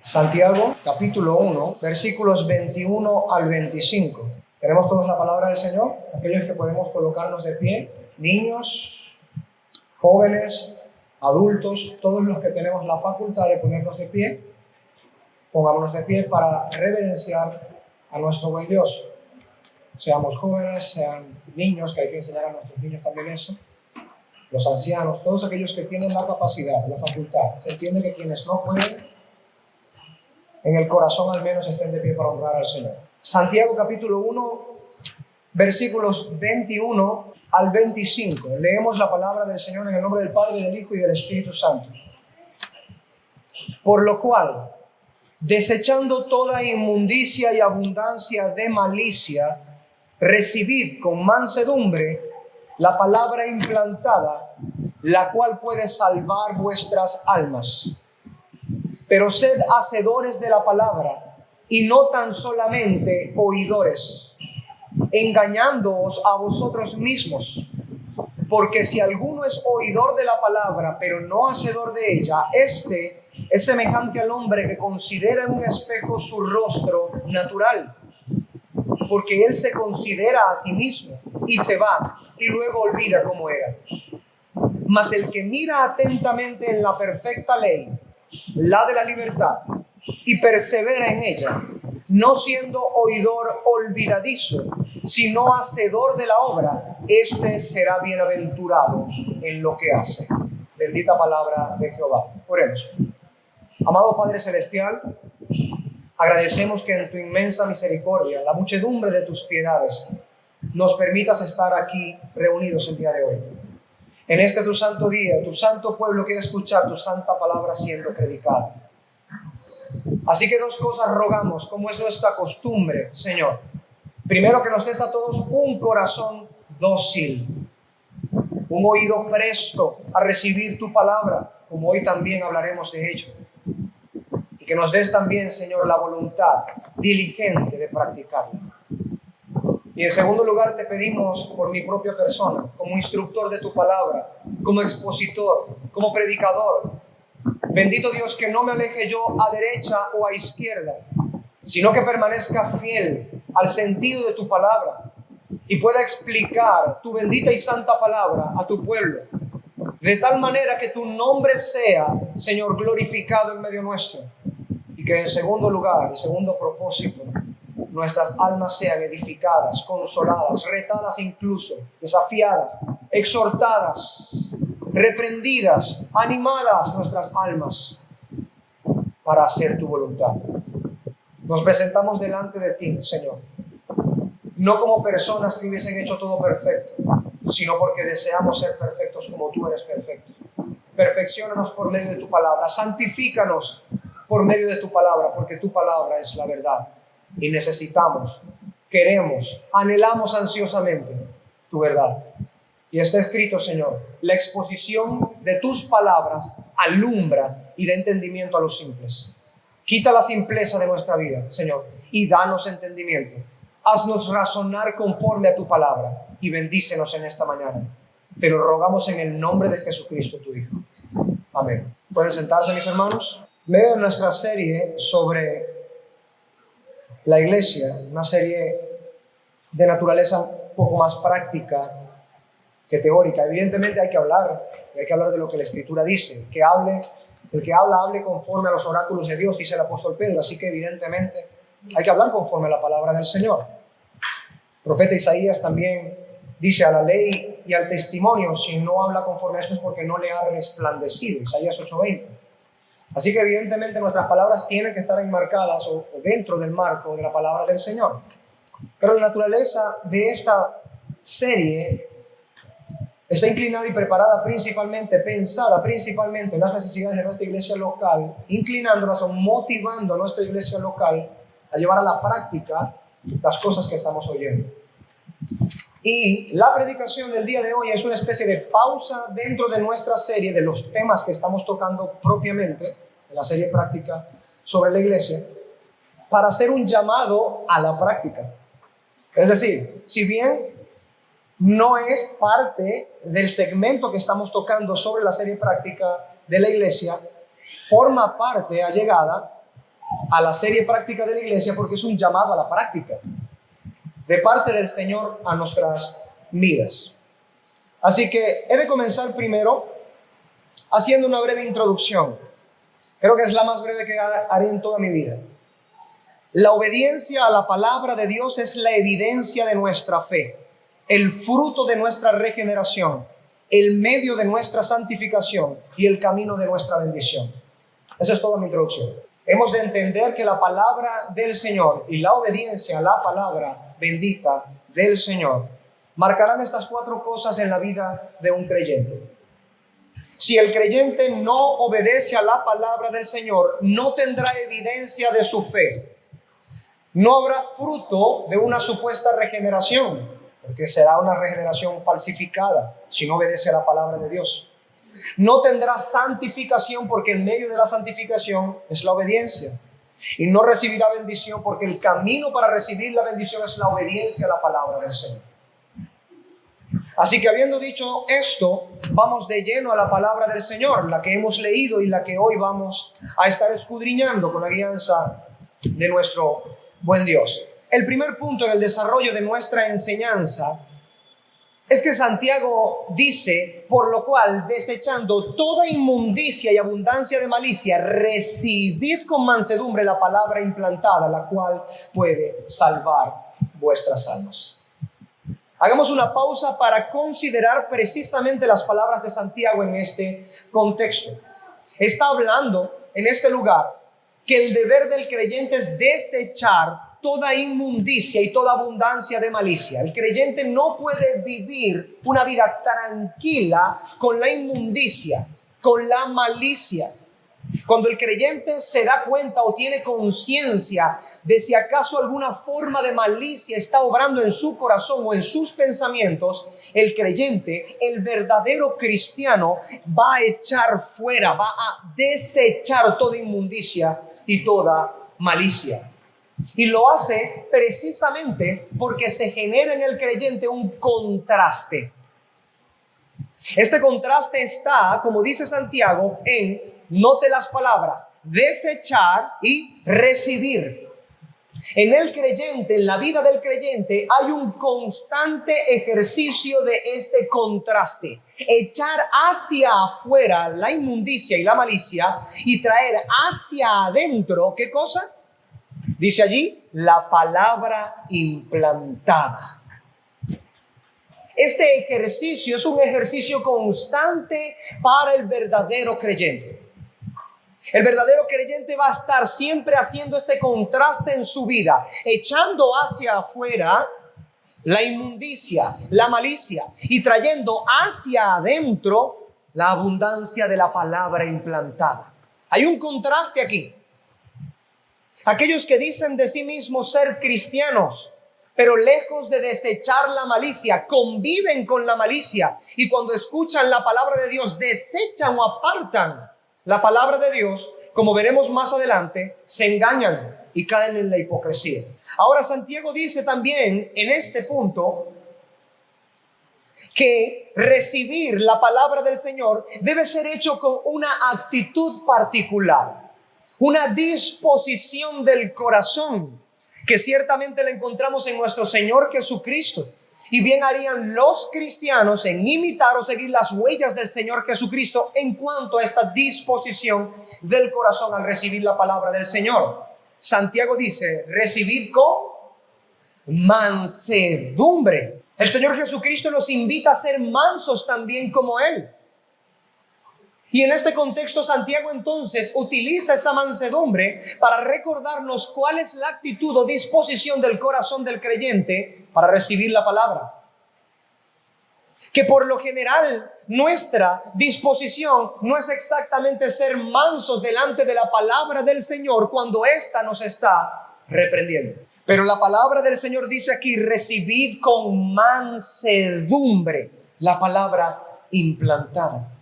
Santiago, capítulo 1, versículos 21 al 25. ¿Tenemos todos la palabra del Señor? Aquellos que podemos colocarnos de pie, niños, jóvenes, adultos, todos los que tenemos la facultad de ponernos de pie, pongámonos de pie para reverenciar a nuestro buen Dios. Seamos jóvenes, sean niños, que hay que enseñar a nuestros niños también eso, los ancianos, todos aquellos que tienen la capacidad, la facultad. Se entiende que quienes no pueden, en el corazón al menos estén de pie para honrar al Señor. Santiago capítulo 1, versículos 21 al 25. Leemos la palabra del Señor en el nombre del Padre, del Hijo y del Espíritu Santo. Por lo cual, desechando toda inmundicia y abundancia de malicia, recibid con mansedumbre la palabra implantada, la cual puede salvar vuestras almas. Pero sed hacedores de la palabra, y no tan solamente oidores, engañándoos a vosotros mismos. Porque si alguno es oidor de la palabra, pero no hacedor de ella, este es semejante al hombre que considera en un espejo su rostro natural. Porque él se considera a sí mismo, y se va, y luego olvida cómo era. Mas el que mira atentamente en la perfecta ley, la de la libertad, y persevera en ella, no siendo oidor olvidadizo, sino hacedor de la obra, este será bienaventurado en lo que hace. Bendita palabra de Jehová. Oremos. Amado Padre Celestial, agradecemos que en tu inmensa misericordia, la muchedumbre de tus piedades, nos permitas estar aquí reunidos el día de hoy. En este tu santo día, tu santo pueblo quiere escuchar tu santa palabra siendo predicada. Así que dos cosas rogamos, como es nuestra costumbre, Señor. Primero, que nos des a todos un corazón dócil, un oído presto a recibir tu palabra, como hoy también hablaremos de ello. Y que nos des también, Señor, la voluntad diligente de practicarla. Y en segundo lugar, te pedimos por mi propia persona, como instructor de tu palabra, como expositor, como predicador. Bendito Dios, que no me aleje yo a derecha o a izquierda, sino que permanezca fiel al sentido de tu palabra y pueda explicar tu bendita y santa palabra a tu pueblo, de tal manera que tu nombre sea, Señor, glorificado en medio nuestro. Y que en segundo lugar, y segundo propósito, nuestras almas sean edificadas, consoladas, retadas incluso, desafiadas, exhortadas, reprendidas, animadas nuestras almas para hacer tu voluntad. Nos presentamos delante de ti, Señor, no como personas que hubiesen hecho todo perfecto, sino porque deseamos ser perfectos como tú eres perfecto. Perfecciónanos por medio de tu palabra, santifícanos por medio de tu palabra, porque tu palabra es la verdad. Y necesitamos, queremos, anhelamos ansiosamente tu verdad. Y está escrito, Señor, la exposición de tus palabras alumbra y da entendimiento a los simples. Quita la simpleza de nuestra vida, Señor, y danos entendimiento. Haznos razonar conforme a tu palabra y bendícenos en esta mañana. Te lo rogamos en el nombre de Jesucristo, tu Hijo. Amén. ¿Pueden sentarse, mis hermanos? En medio de nuestra serie sobre la iglesia, una serie de naturaleza un poco más práctica que teórica. Evidentemente hay que hablar de lo que la Escritura dice. El que habla, hable conforme a los oráculos de Dios, dice el apóstol Pedro. Así que evidentemente hay que hablar conforme a la palabra del Señor. El profeta Isaías también dice: a la ley y al testimonio, si no habla conforme a esto es porque no le ha resplandecido. Isaías 8:20. Así que evidentemente nuestras palabras tienen que estar enmarcadas o dentro del marco de la palabra del Señor. Pero la naturaleza de esta serie está inclinada y preparada principalmente, pensada principalmente en las necesidades de nuestra iglesia local, inclinándolas o motivando a nuestra iglesia local a llevar a la práctica las cosas que estamos oyendo. Y la predicación del día de hoy es una especie de pausa dentro de nuestra serie de los temas que estamos tocando propiamente en la serie práctica sobre la iglesia, para hacer un llamado a la práctica. Es decir, si bien no es parte del segmento que estamos tocando sobre la serie práctica de la iglesia, forma parte allegada a la serie práctica de la iglesia porque es un llamado a la práctica de parte del Señor a nuestras vidas. Así que he de comenzar primero haciendo una breve introducción. Creo que es la más breve que haré en toda mi vida. La obediencia a la palabra de Dios es la evidencia de nuestra fe, el fruto de nuestra regeneración, el medio de nuestra santificación y el camino de nuestra bendición. Esa es toda mi introducción. Hemos de entender que la palabra del Señor y la obediencia a la palabra bendita del Señor marcarán estas 4 cosas en la vida de un creyente. Si el creyente no obedece a la palabra del Señor, no tendrá evidencia de su fe. No habrá fruto de una supuesta regeneración, porque será una regeneración falsificada si no obedece a la palabra de Dios. No tendrá santificación porque en medio de la santificación es la obediencia. Y no recibirá bendición porque el camino para recibir la bendición es la obediencia a la palabra del Señor. Así que habiendo dicho esto, vamos de lleno a la palabra del Señor, la que hemos leído y la que hoy vamos a estar escudriñando con la guianza de nuestro buen Dios. El primer punto en el desarrollo de nuestra enseñanza es que Santiago dice, por lo cual, desechando toda inmundicia y abundancia de malicia, recibid con mansedumbre la palabra implantada, la cual puede salvar vuestras almas. Hagamos una pausa para considerar precisamente las palabras de Santiago en este contexto. Está hablando en este lugar que el deber del creyente es desechar toda inmundicia y toda abundancia de malicia. El creyente no puede vivir una vida tranquila con la inmundicia, con la malicia. Cuando el creyente se da cuenta o tiene conciencia de si acaso alguna forma de malicia está obrando en su corazón o en sus pensamientos, el creyente, el verdadero cristiano, va a echar fuera, va a desechar toda inmundicia y toda malicia. Y lo hace precisamente porque se genera en el creyente un contraste. Este contraste está, como dice Santiago, note las palabras, desechar y recibir. En el creyente, en la vida del creyente, hay un constante ejercicio de este contraste. Echar hacia afuera la inmundicia y la malicia y traer hacia adentro, ¿qué cosa? Dice allí, la palabra implantada. Este ejercicio es un ejercicio constante para el verdadero creyente. El verdadero creyente va a estar siempre haciendo este contraste en su vida, echando hacia afuera la inmundicia, la malicia y trayendo hacia adentro la abundancia de la palabra implantada. Hay un contraste aquí. Aquellos que dicen de sí mismos ser cristianos, pero lejos de desechar la malicia, conviven con la malicia y cuando escuchan la palabra de Dios, desechan o apartan la palabra de Dios, como veremos más adelante, se engañan y caen en la hipocresía. Ahora Santiago dice también en este punto que recibir la palabra del Señor debe ser hecho con una actitud particular. Una disposición del corazón que ciertamente la encontramos en nuestro Señor Jesucristo. Y bien harían los cristianos en imitar o seguir las huellas del Señor Jesucristo en cuanto a esta disposición del corazón al recibir la palabra del Señor. Santiago dice, recibid con mansedumbre. El Señor Jesucristo nos invita a ser mansos también como Él. Y en este contexto Santiago entonces utiliza esa mansedumbre para recordarnos cuál es la actitud o disposición del corazón del creyente para recibir la palabra. Que por lo general nuestra disposición no es exactamente ser mansos delante de la palabra del Señor cuando ésta nos está reprendiendo. Pero la palabra del Señor dice aquí, recibid con mansedumbre la palabra implantada.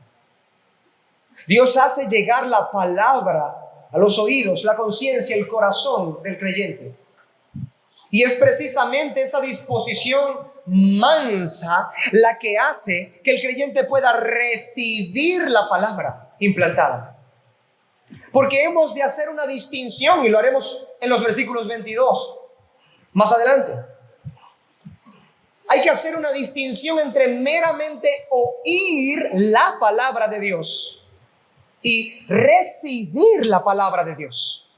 Dios hace llegar la palabra a los oídos, la conciencia, el corazón del creyente. Y es precisamente esa disposición mansa la que hace que el creyente pueda recibir la palabra implantada. Porque hemos de hacer una distinción y lo haremos en los versículos 22, más adelante. Hay que hacer una distinción entre meramente oír la palabra de Dios y recibir la palabra de Dios.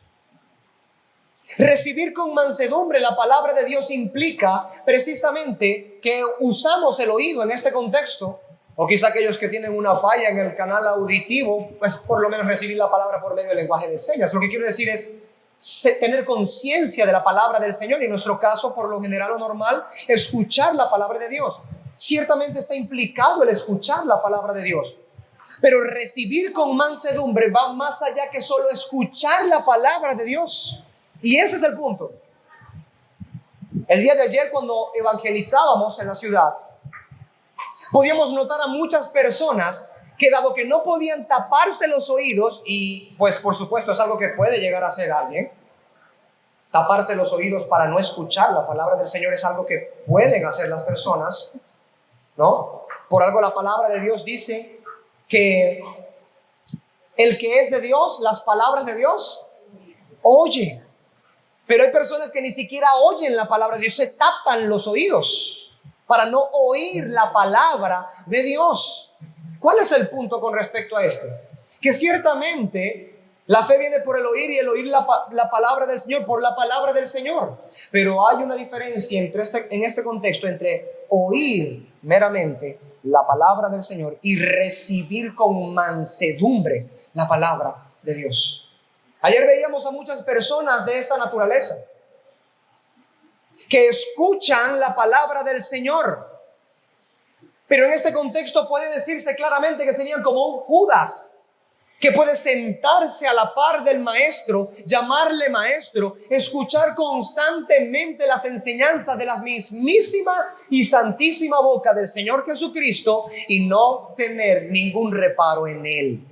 Recibir con mansedumbre la palabra de Dios implica precisamente que usamos el oído en este contexto, o quizá aquellos que tienen una falla en el canal auditivo, pues por lo menos recibir la palabra por medio del lenguaje de señas. Lo que quiero decir es tener conciencia de la palabra del Señor, y en nuestro caso, por lo general o normal, escuchar la palabra de Dios. Ciertamente está implicado el escuchar la palabra de Dios, pero recibir con mansedumbre va más allá que solo escuchar la palabra de Dios. Y ese es el punto. El día de ayer, cuando evangelizábamos en la ciudad, podíamos notar a muchas personas que, dado que no podían taparse los oídos, y pues por supuesto es algo que puede llegar a hacer alguien, taparse los oídos para no escuchar la palabra del Señor es algo que pueden hacer las personas, ¿no? Por algo la palabra de Dios dice que el que es de Dios, las palabras de Dios, oye. Pero hay personas que ni siquiera oyen la palabra de Dios, se tapan los oídos para no oír la palabra de Dios. ¿Cuál es el punto con respecto a esto? Que ciertamente la fe viene por el oír, y el oír la palabra del Señor por la palabra del Señor. Pero hay una diferencia en este contexto entre oír meramente la palabra del Señor y recibir con mansedumbre la palabra de Dios. Ayer veíamos a muchas personas de esta naturaleza que escuchan la palabra del Señor, pero en este contexto puede decirse claramente que serían como un Judas, que puede sentarse a la par del maestro, llamarle maestro, escuchar constantemente las enseñanzas de la mismísima y santísima boca del Señor Jesucristo y no tener ningún reparo en él.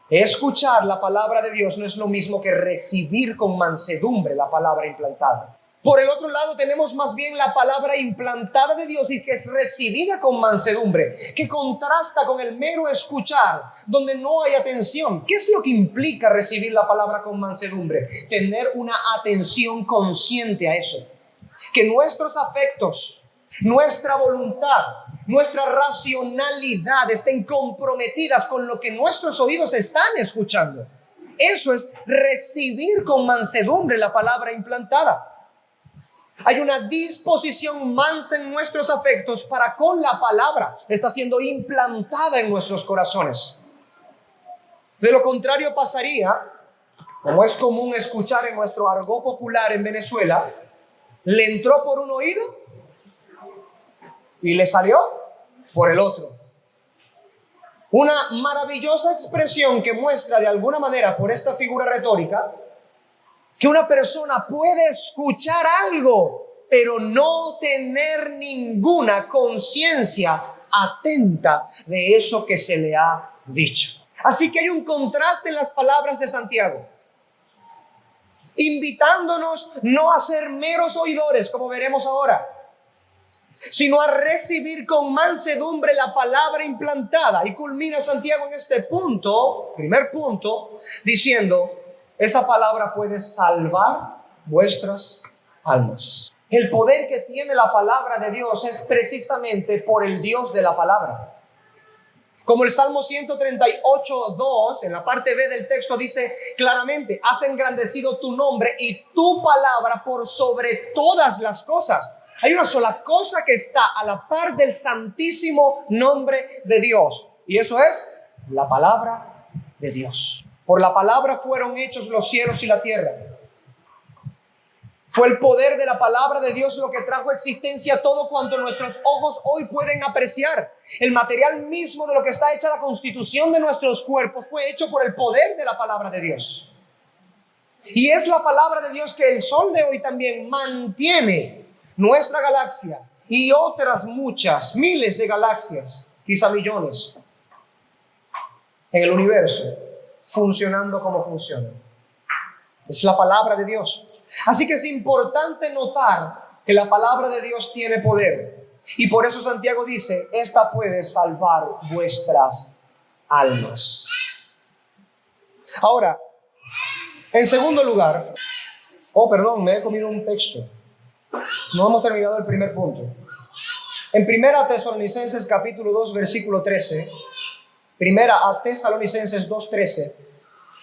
Escuchar la palabra de Dios no es lo mismo que recibir con mansedumbre la palabra implantada. Por el otro lado tenemos más bien la palabra implantada de Dios y que es recibida con mansedumbre, que contrasta con el mero escuchar, donde no hay atención. ¿Qué es lo que implica recibir la palabra con mansedumbre? Tener una atención consciente a eso. Que nuestros afectos, nuestra voluntad, nuestra racionalidad estén comprometidas con lo que nuestros oídos están escuchando. Eso es recibir con mansedumbre la palabra implantada. Hay una disposición mansa en nuestros afectos para con la palabra. Está siendo implantada en nuestros corazones. De lo contrario pasaría, como es común escuchar en nuestro argot popular en Venezuela, le entró por un oído y le salió por el otro. Una maravillosa expresión que muestra de alguna manera por esta figura retórica que una persona puede escuchar algo, pero no tener ninguna conciencia atenta de eso que se le ha dicho. Así que hay un contraste en las palabras de Santiago, invitándonos no a ser meros oidores, como veremos ahora, sino a recibir con mansedumbre la palabra implantada. Y culmina Santiago en este punto, primer punto, diciendo: esa palabra puede salvar vuestras almas. El poder que tiene la palabra de Dios es precisamente por el Dios de la palabra. Como el Salmo 138:2, en la parte B del texto dice claramente: has engrandecido tu nombre y tu palabra por sobre todas las cosas. Hay una sola cosa que está a la par del santísimo nombre de Dios, y eso es la palabra de Dios. Por la palabra fueron hechos los cielos y la tierra. Fue el poder de la palabra de Dios lo que trajo existencia todo cuanto nuestros ojos hoy pueden apreciar. El material mismo de lo que está hecha la constitución de nuestros cuerpos fue hecho por el poder de la palabra de Dios. Y es la palabra de Dios que el sol de hoy también mantiene nuestra galaxia y otras muchas, miles de galaxias, quizá millones, en el universo, funcionando como funcionan. Es la palabra de Dios. Así que es importante notar que la palabra de Dios tiene poder. Y por eso Santiago dice: esta puede salvar vuestras almas. Ahora, en segundo lugar, me he comido un texto. No hemos terminado el primer punto. En Primera a Tesalonicenses capítulo 2, versículo 13, Primera a Tesalonicenses 2:13,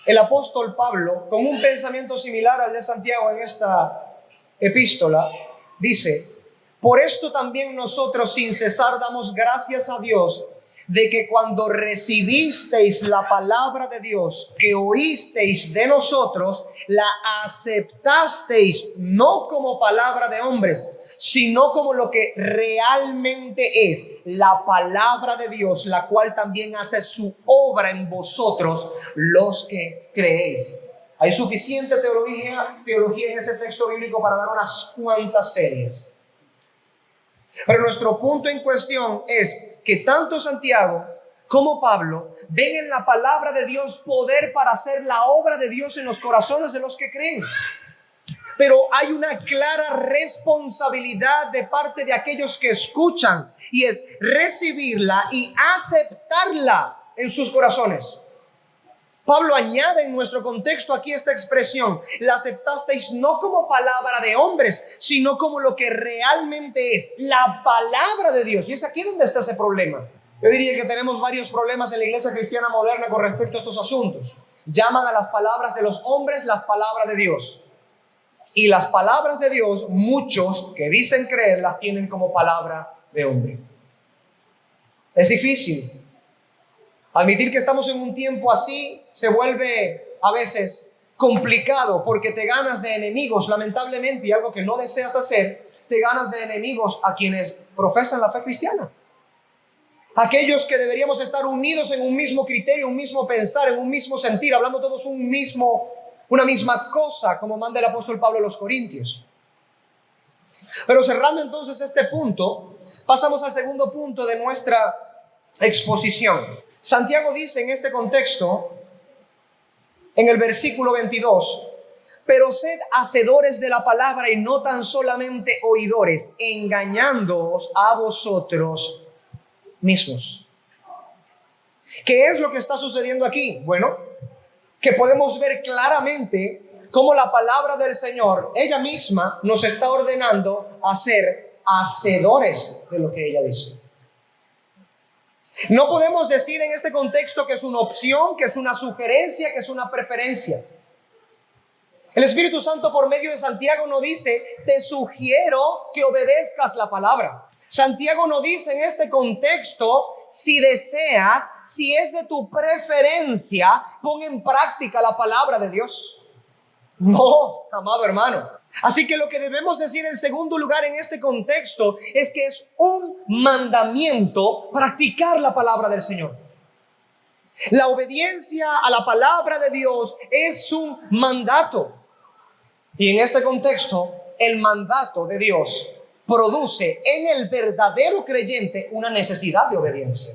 el apóstol Pablo, con un pensamiento similar al de Santiago en esta epístola, dice: por esto también nosotros sin cesar damos gracias a Dios de que cuando recibisteis la palabra de Dios que oísteis de nosotros, la aceptasteis no como palabra de hombres, sino como lo que realmente es la palabra de Dios, la cual también hace su obra en vosotros los que creéis. Hay suficiente teología en ese texto bíblico para dar unas cuantas series. Pero nuestro punto en cuestión es que tanto Santiago como Pablo ven en la palabra de Dios poder para hacer la obra de Dios en los corazones de los que creen. Pero hay una clara responsabilidad de parte de aquellos que escuchan, y es recibirla y aceptarla en sus corazones. Pablo añade en nuestro contexto aquí esta expresión: la aceptasteis no como palabra de hombres, sino como lo que realmente es la palabra de Dios. Y es aquí donde está ese problema. Yo diría que tenemos varios problemas en la iglesia cristiana moderna con respecto a estos asuntos. Llaman a las palabras de los hombres las palabras de Dios. Y las palabras de Dios, muchos que dicen creer, las tienen como palabra de hombre. Es difícil. Admitir que estamos en un tiempo así se vuelve a veces complicado porque te ganas de enemigos, lamentablemente, y algo que no deseas hacer, te ganas de enemigos a quienes profesan la fe cristiana. Aquellos que deberíamos estar unidos en un mismo criterio, un mismo pensar, en un mismo sentir, hablando todos una misma cosa, como manda el apóstol Pablo a los Corintios. Pero cerrando entonces este punto, pasamos al segundo punto de nuestra exposición. Santiago dice en este contexto, en el versículo 22, pero sed hacedores de la palabra y no tan solamente oidores, engañándoos a vosotros mismos. ¿Qué es lo que está sucediendo aquí? Bueno, que podemos ver claramente cómo la palabra del Señor, ella misma, nos está ordenando a ser hacedores de lo que ella dice. No podemos decir en este contexto que es una opción, que es una sugerencia, que es una preferencia. El Espíritu Santo por medio de Santiago no dice: te sugiero que obedezcas la palabra. Santiago no dice en este contexto: si deseas, si es de tu preferencia, pon en práctica la palabra de Dios. No, amado hermano. Así que lo que debemos decir en segundo lugar en este contexto es que es un mandamiento practicar la palabra del Señor. La obediencia a la palabra de Dios es un mandato. Y en este contexto, el mandato de Dios produce en el verdadero creyente una necesidad de obediencia.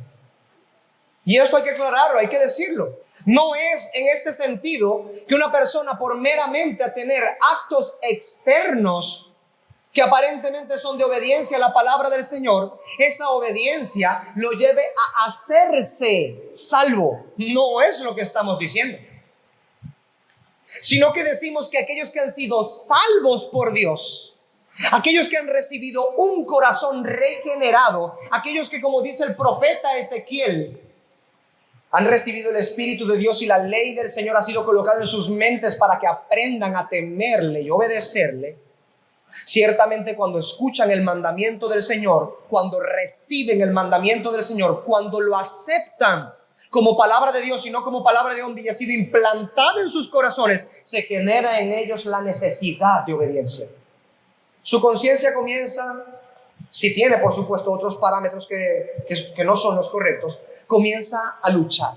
Y esto hay que aclararlo, hay que decirlo. No es en este sentido que una persona, por meramente a tener actos externos que aparentemente son de obediencia a la palabra del Señor, esa obediencia lo lleve a hacerse salvo. No es lo que estamos diciendo. Sino que decimos que aquellos que han sido salvos por Dios, aquellos que han recibido un corazón regenerado, aquellos que, como dice el profeta Ezequiel, han recibido el Espíritu de Dios y la ley del Señor ha sido colocada en sus mentes para que aprendan a temerle y obedecerle. Ciertamente cuando escuchan el mandamiento del Señor, cuando reciben el mandamiento del Señor, cuando lo aceptan como palabra de Dios y no como palabra de hombre y ha sido implantada en sus corazones, se genera en ellos la necesidad de obediencia. Su conciencia comienza, si tiene por supuesto otros parámetros que no son los correctos, comienza a luchar.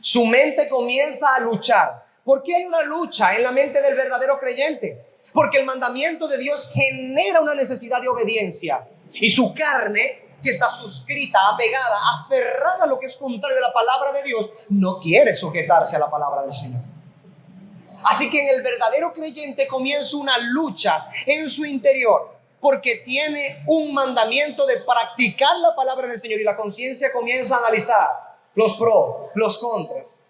Su mente comienza a luchar. ¿Por qué hay una lucha en la mente del verdadero creyente? Porque el mandamiento de Dios genera una necesidad de obediencia y su carne, que está suscrita, apegada, aferrada a lo que es contrario a la palabra de Dios, no quiere sujetarse a la palabra del Señor. Así que en el verdadero creyente comienza una lucha en su interior, porque tiene un mandamiento de practicar la palabra del Señor y la conciencia comienza a analizar los pros, los contras.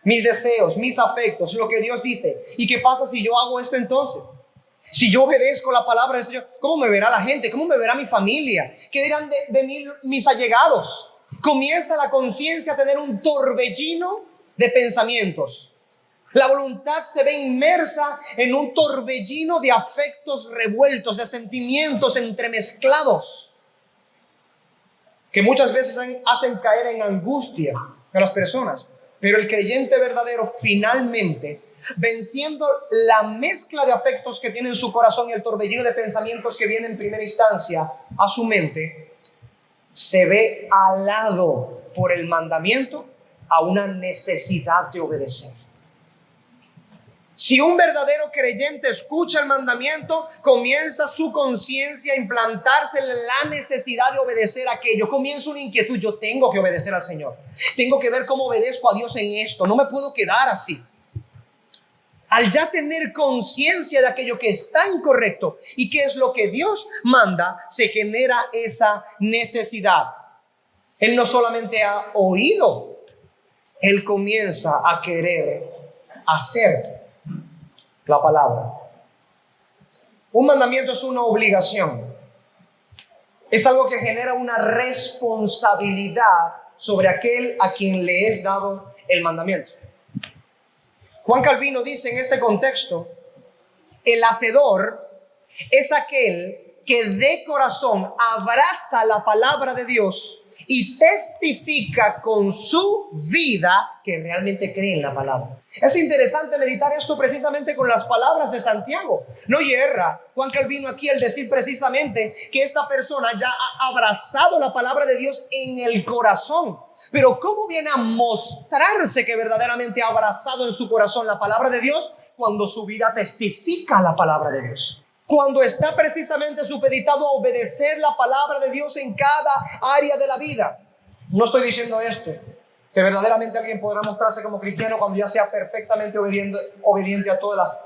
mis deseos, mis afectos, lo que Dios dice. ¿Y qué pasa si yo hago esto entonces? Si yo obedezco la palabra del Señor, ¿cómo me verá la gente? ¿Cómo me verá mi familia? ¿Qué dirán de mí mis allegados? Comienza la conciencia a tener un torbellino de pensamientos. La voluntad se ve inmersa en un torbellino de afectos revueltos, de sentimientos entremezclados, que muchas veces hacen caer en angustia a las personas. Pero el creyente verdadero finalmente, venciendo la mezcla de afectos que tiene en su corazón y el torbellino de pensamientos que viene en primera instancia a su mente, se ve alado por el mandamiento a una necesidad de obedecer. Si un verdadero creyente escucha el mandamiento, comienza su conciencia a implantarse en la necesidad de obedecer aquello. Comienza una inquietud: yo tengo que obedecer al Señor. Tengo que ver cómo obedezco a Dios en esto. No me puedo quedar así. Al ya tener conciencia de aquello que está incorrecto y que es lo que Dios manda, se genera esa necesidad. Él no solamente ha oído, él comienza a querer hacer la palabra. Un mandamiento es una obligación. Es algo que genera una responsabilidad sobre aquel a quien le es dado el mandamiento. Juan Calvino dice en este contexto: el hacedor es aquel que de corazón abraza la palabra de Dios y testifica con su vida que realmente cree en la palabra. Es interesante meditar esto precisamente con las palabras de Santiago. No yerra Juan Calvino aquí al decir precisamente que esta persona ya ha abrazado la palabra de Dios en el corazón. Pero ¿cómo viene a mostrarse que verdaderamente ha abrazado en su corazón la palabra de Dios? Cuando su vida testifica la palabra de Dios. Cuando está precisamente supeditado a obedecer la palabra de Dios en cada área de la vida. No estoy diciendo esto, que verdaderamente alguien podrá mostrarse como cristiano cuando ya sea perfectamente obediente a todas las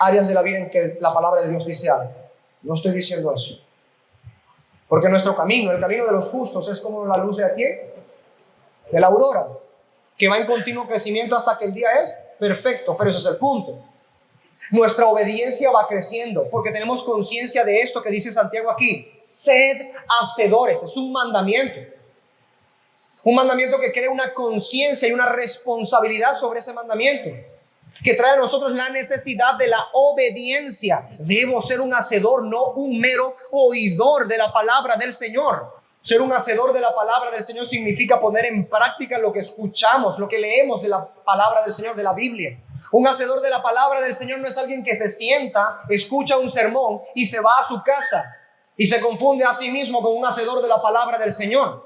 áreas de la vida en que la palabra de Dios dice algo. No estoy diciendo eso. Porque nuestro camino, el camino de los justos, es como la luz de aquí, de la aurora, que va en continuo crecimiento hasta que el día es perfecto. Pero ese es el punto. Nuestra obediencia va creciendo porque tenemos conciencia de esto que dice Santiago aquí: sed hacedores. Es un mandamiento. Un mandamiento que crea una conciencia y una responsabilidad sobre ese mandamiento, que trae a nosotros la necesidad de la obediencia. Debo ser un hacedor, no un mero oidor de la palabra del Señor. Ser un hacedor de la palabra del Señor significa poner en práctica lo que escuchamos, lo que leemos de la palabra del Señor, de la Biblia. Un hacedor de la palabra del Señor no es alguien que se sienta, escucha un sermón y se va a su casa y se confunde a sí mismo con un hacedor de la palabra del Señor.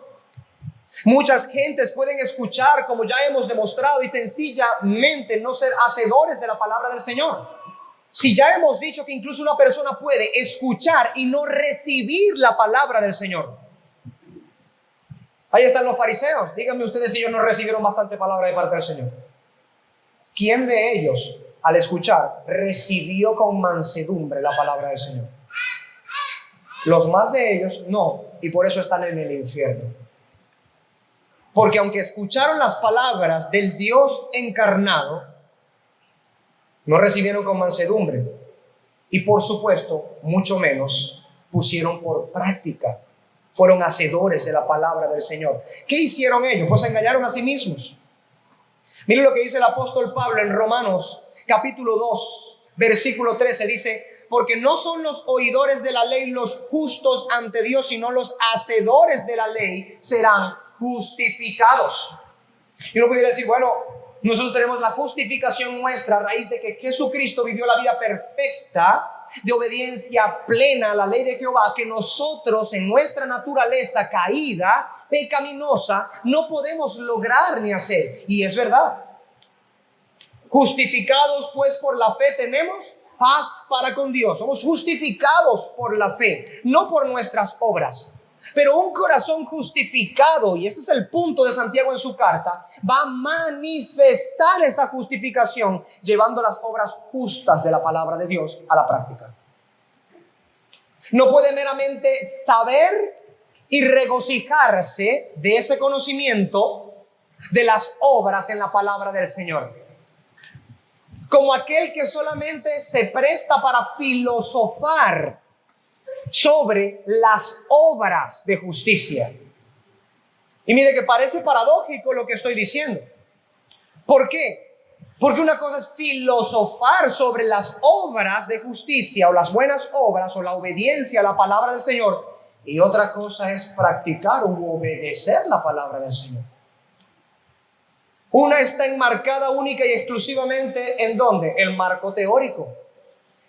Muchas gentes pueden escuchar, como ya hemos demostrado, y sencillamente no ser hacedores de la palabra del Señor. Si ya hemos dicho que incluso una persona puede escuchar y no recibir la palabra del Señor. Ahí están los fariseos. Díganme ustedes si ellos no recibieron bastante palabra de parte del Señor. ¿Quién de ellos, al escuchar, recibió con mansedumbre la palabra del Señor? Los más de ellos no, y por eso están en el infierno. Porque aunque escucharon las palabras del Dios encarnado, no recibieron con mansedumbre. Y por supuesto, mucho menos pusieron por práctica. Fueron hacedores de la palabra del Señor. ¿Qué hicieron ellos? Pues se engañaron a sí mismos. Miren lo que dice el apóstol Pablo en Romanos capítulo 2, versículo 13. Dice: porque no son los oidores de la ley los justos ante Dios, sino los hacedores de la ley serán justificados. Y uno pudiera decir: bueno, nosotros tenemos la justificación nuestra a raíz de que Jesucristo vivió la vida perfecta de obediencia plena a la ley de Jehová, que nosotros en nuestra naturaleza caída, pecaminosa, no podemos lograr ni hacer. Y es verdad. Justificados pues por la fe tenemos paz para con Dios. Somos justificados por la fe, no por nuestras obras. Pero un corazón justificado, y este es el punto de Santiago en su carta, va a manifestar esa justificación llevando las obras justas de la palabra de Dios a la práctica. No puede meramente saber y regocijarse de ese conocimiento de las obras en la palabra del Señor. Como aquel que solamente se presta para filosofar sobre las obras de justicia. Y mire que parece paradójico lo que estoy diciendo. ¿Por qué? Porque una cosa es filosofar sobre las obras de justicia o las buenas obras o la obediencia a la palabra del Señor, y otra cosa es practicar o obedecer la palabra del Señor. Una está enmarcada única y exclusivamente ¿en dónde? El marco teórico.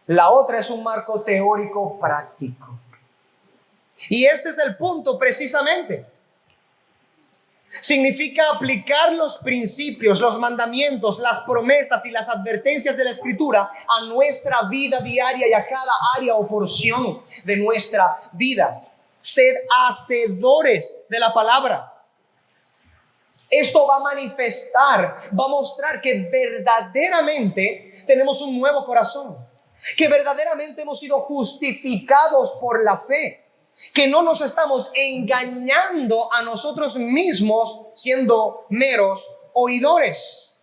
La otra es un marco teórico práctico. Y este es el punto precisamente. Significa aplicar los principios, los mandamientos, las promesas y las advertencias de la Escritura a nuestra vida diaria y a cada área o porción de nuestra vida. Sed hacedores de la palabra. Esto va a manifestar, va a mostrar que verdaderamente tenemos un nuevo corazón, que verdaderamente hemos sido justificados por la fe, que no nos estamos engañando a nosotros mismos siendo meros oidores.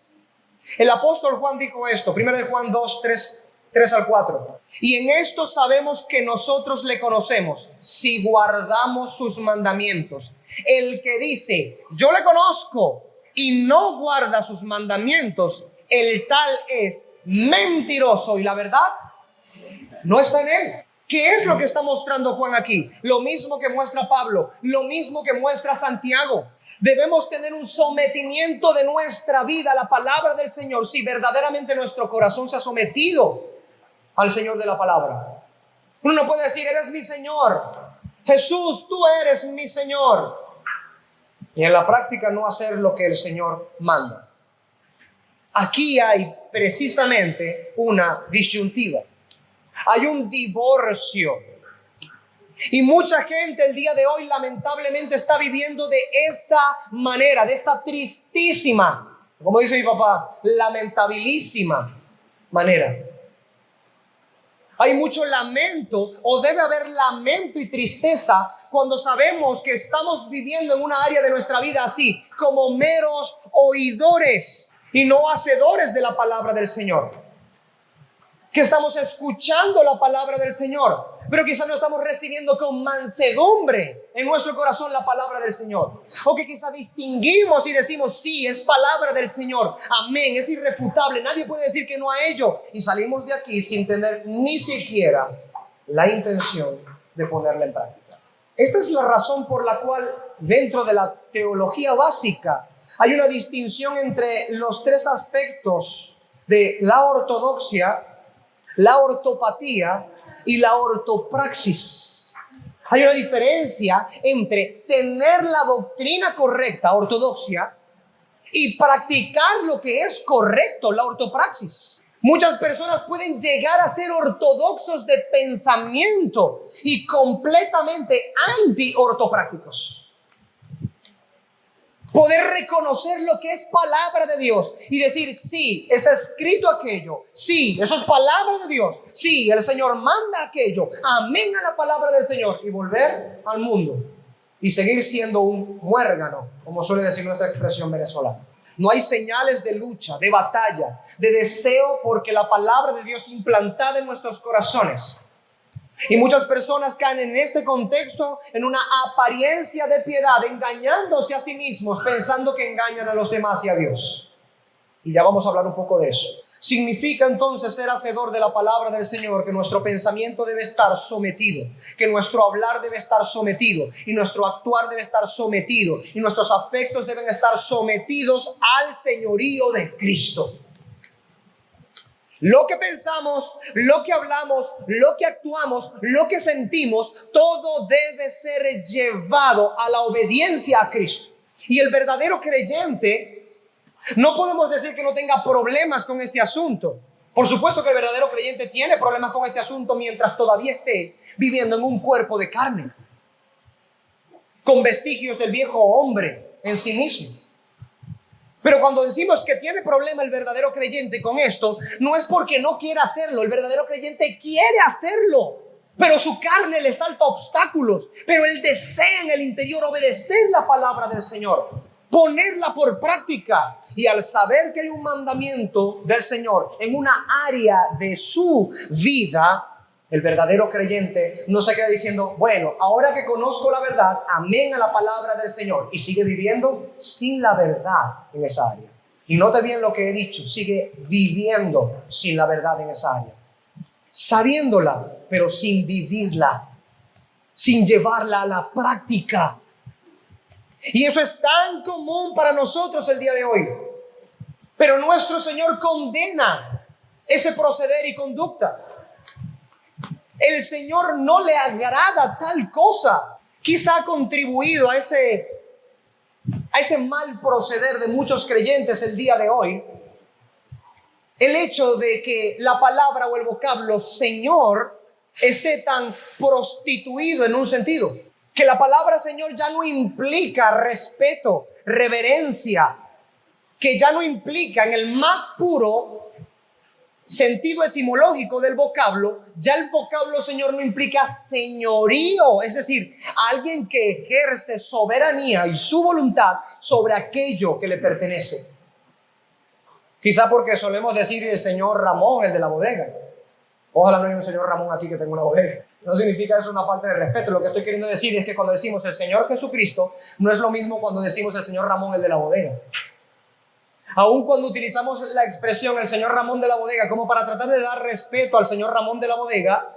El apóstol Juan dijo esto, 1 Juan 2, 3 al 4. Y en esto sabemos que nosotros le conocemos si guardamos sus mandamientos. El que dice, yo le conozco y no guarda sus mandamientos, el tal es mentiroso y la verdad no está en él. ¿Qué es lo que está mostrando Juan aquí? Lo mismo que muestra Pablo, lo mismo que muestra Santiago. Debemos tener un sometimiento de nuestra vida a la palabra del Señor si verdaderamente nuestro corazón se ha sometido al Señor de la palabra. Uno no puede decir, eres mi Señor. Jesús, tú eres mi Señor. Y en la práctica no hacer lo que el Señor manda. Aquí hay precisamente una disyuntiva. Hay un divorcio. Y mucha gente el día de hoy lamentablemente está viviendo de esta manera, de esta tristísima, como dice mi papá, lamentabilísima manera. Hay mucho lamento, o debe haber lamento y tristeza cuando sabemos que estamos viviendo en una área de nuestra vida así, como meros oidores y no hacedores de la palabra del Señor. Que estamos escuchando la palabra del Señor, pero quizás no estamos recibiendo con mansedumbre en nuestro corazón la palabra del Señor. O que quizás distinguimos y decimos, sí, es palabra del Señor. Amén, es irrefutable. Nadie puede decir que no a ello. Y salimos de aquí sin tener ni siquiera la intención de ponerla en práctica. Esta es la razón por la cual dentro de la teología básica hay una distinción entre los tres aspectos de la ortodoxia, la ortopatía y la ortopraxis. Hay una diferencia entre tener la doctrina correcta, ortodoxia, y practicar lo que es correcto, la ortopraxis. Muchas personas pueden llegar a ser ortodoxos de pensamiento y completamente anti-ortoprácticos. Poder reconocer lo que es palabra de Dios y decir, sí, está escrito aquello. Sí, eso es palabra de Dios. Sí, el Señor manda aquello. Amén a la palabra del Señor. Y volver al mundo y seguir siendo un muérgano, como suele decir nuestra expresión venezolana. No hay señales de lucha, de batalla, de deseo, porque la palabra de Dios implantada en nuestros corazones. Y muchas personas caen en este contexto en una apariencia de piedad, engañándose a sí mismos, pensando que engañan a los demás y a Dios. Y ya vamos a hablar un poco de eso. Significa entonces ser hacedor de la palabra del Señor, que nuestro pensamiento debe estar sometido, que nuestro hablar debe estar sometido, y nuestro actuar debe estar sometido, y nuestros afectos deben estar sometidos al señorío de Cristo. Lo que pensamos, lo que hablamos, lo que actuamos, lo que sentimos, todo debe ser llevado a la obediencia a Cristo. Y el verdadero creyente, no podemos decir que no tenga problemas con este asunto. Por supuesto que el verdadero creyente tiene problemas con este asunto mientras todavía esté viviendo en un cuerpo de carne, con vestigios del viejo hombre en sí mismo. Pero cuando decimos que tiene problema el verdadero creyente con esto, no es porque no quiera hacerlo. El verdadero creyente quiere hacerlo, pero su carne le salta obstáculos. Pero él desea en el interior obedecer la palabra del Señor. ponerla por práctica. Y al saber que hay un mandamiento del Señor en una área de su vida, el verdadero creyente no se queda diciendo, bueno, ahora que conozco la verdad, amén a la palabra del Señor, y sigue viviendo sin la verdad en esa área. Y note bien lo que he dicho, sigue viviendo sin la verdad en esa área, sabiéndola, pero sin vivirla, sin llevarla a la práctica. Y eso es tan común para nosotros el día de hoy. Pero nuestro Señor condena ese proceder y conducta. El Señor no le agrada tal cosa. Quizá ha contribuido a ese mal proceder de muchos creyentes el día de hoy. El hecho de que la palabra o el vocablo Señor esté tan prostituido en un sentido. Que la palabra Señor ya no implica respeto, reverencia. Que ya no implica en el más puro sentido etimológico del vocablo, ya el vocablo Señor no implica señorío, es decir, alguien que ejerce soberanía y su voluntad sobre aquello que le pertenece. Quizá porque solemos decir el señor Ramón, el de la bodega. Ojalá no haya un señor Ramón aquí que tenga una bodega. No significa eso una falta de respeto. Lo que estoy queriendo decir es que cuando decimos el Señor Jesucristo, no es lo mismo cuando decimos el señor Ramón, el de la bodega. Aun cuando utilizamos la expresión el señor Ramón de la bodega como para tratar de dar respeto al señor Ramón de la bodega,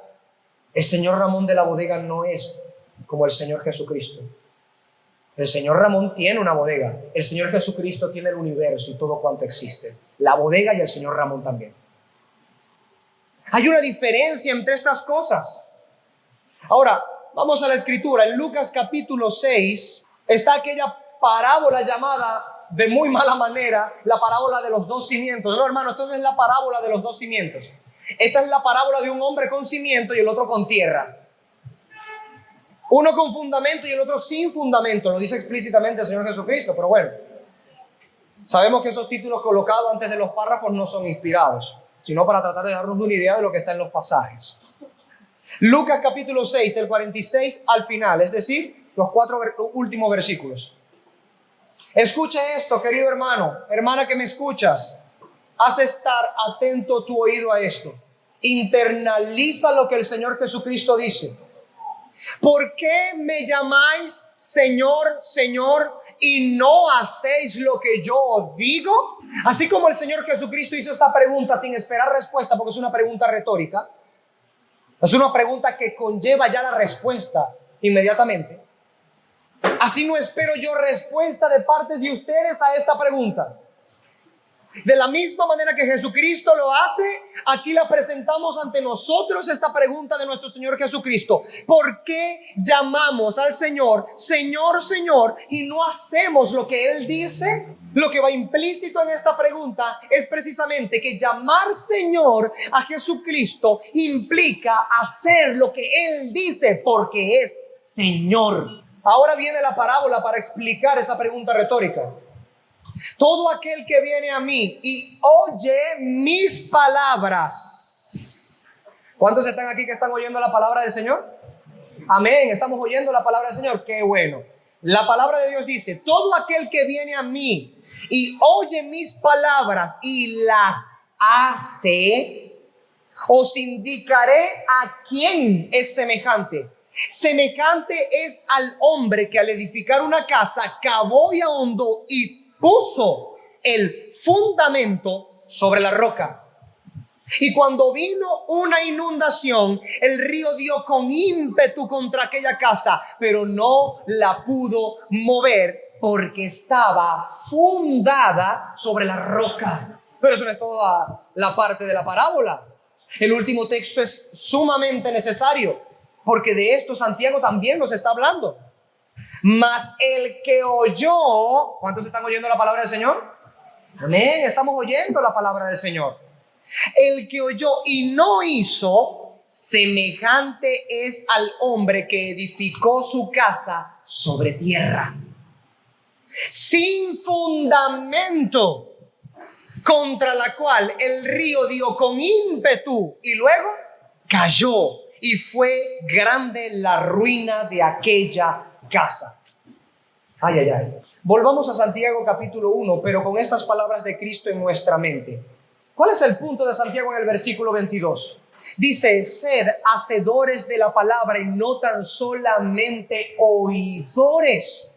el señor Ramón de la bodega no es como el Señor Jesucristo. El señor Ramón tiene una bodega. El Señor Jesucristo tiene el universo y todo cuanto existe. La bodega y el señor Ramón también. Hay una diferencia entre estas cosas. Ahora, vamos a la escritura. En Lucas capítulo 6 está aquella parábola llamada de muy mala manera la parábola de los dos cimientos. No, hermano, esto no es la parábola de los dos cimientos. Esta es la parábola de un hombre con cimiento y el otro con tierra. Uno con fundamento y el otro sin fundamento. Lo dice explícitamente el Señor Jesucristo, pero bueno. Sabemos que esos títulos colocados antes de los párrafos no son inspirados, sino para tratar de darnos una idea de lo que está en los pasajes. Lucas capítulo 6, del 46 al final, es decir, los 4 últimos versículos. Escuche esto, querido hermano, hermana que me escuchas. Haz estar atento tu oído a esto. Internaliza lo que el Señor Jesucristo dice. ¿Por qué me llamáis Señor, Señor, y no hacéis lo que yo digo? Así como el Señor Jesucristo hizo esta pregunta sin esperar respuesta, porque es una pregunta retórica. Es una pregunta que conlleva ya la respuesta inmediatamente. Así no espero yo respuesta de parte de ustedes a esta pregunta. De la misma manera que Jesucristo lo hace, aquí la presentamos ante nosotros esta pregunta de nuestro Señor Jesucristo. ¿Por qué llamamos al Señor, Señor, Señor, y no hacemos lo que Él dice? Lo que va implícito en esta pregunta es precisamente que llamar Señor a Jesucristo implica hacer lo que Él dice porque es Señor. Ahora viene la parábola para explicar esa pregunta retórica. Todo aquel que viene a mí y oye mis palabras. ¿Cuántos están aquí que están oyendo la palabra del Señor? Amén, estamos oyendo la palabra del Señor. Qué bueno. La palabra de Dios dice, todo aquel que viene a mí y oye mis palabras y las hace, os indicaré a quién es semejante. Semejante es al hombre que al edificar una casa cavó y ahondó y puso el fundamento sobre la roca. Y cuando vino una inundación, el río dio con ímpetu contra aquella casa, pero no la pudo mover porque estaba fundada sobre la roca. Pero eso no es toda la parte de la parábola. El último texto es sumamente necesario, porque de esto Santiago también nos está hablando. Mas el que oyó, ¿cuántos están oyendo la palabra del Señor? Amén, estamos oyendo la palabra del Señor. El que oyó y no hizo, semejante es al hombre que edificó su casa sobre tierra, sin fundamento, contra la cual el río dio con ímpetu y luego cayó, y fue grande la ruina de aquella casa. Ay, ay, ay. Volvamos a Santiago capítulo 1, pero con estas palabras de Cristo en nuestra mente. ¿Cuál es el punto de Santiago en el versículo 22? Dice, sed hacedores de la palabra y no tan solamente oidores.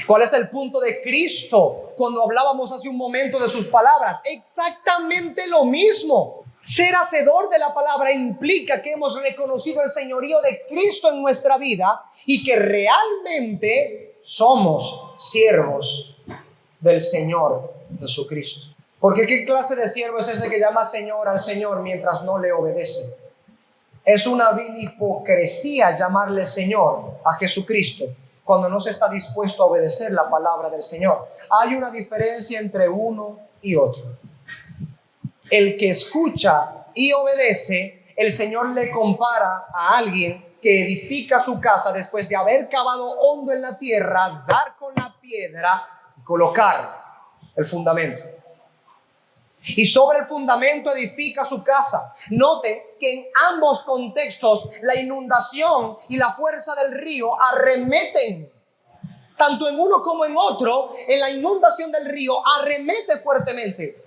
¿Cuál es el punto de Cristo cuando hablábamos hace un momento de sus palabras? Exactamente lo mismo. Ser hacedor de la palabra implica que hemos reconocido el señorío de Cristo en nuestra vida y que realmente somos siervos del Señor Jesucristo. Porque ¿qué clase de siervo es ese que llama Señor al Señor mientras no le obedece? Es una vil hipocresía llamarle Señor a Jesucristo cuando no se está dispuesto a obedecer la palabra del Señor. Hay una diferencia entre uno y otro. El que escucha y obedece, el Señor le compara a alguien que edifica su casa después de haber cavado hondo en la tierra, dar con la piedra y colocar el fundamento. Y sobre el fundamento edifica su casa. Note que en ambos contextos la inundación y la fuerza del río arremeten. Tanto en uno como en otro, en la inundación del río arremete fuertemente.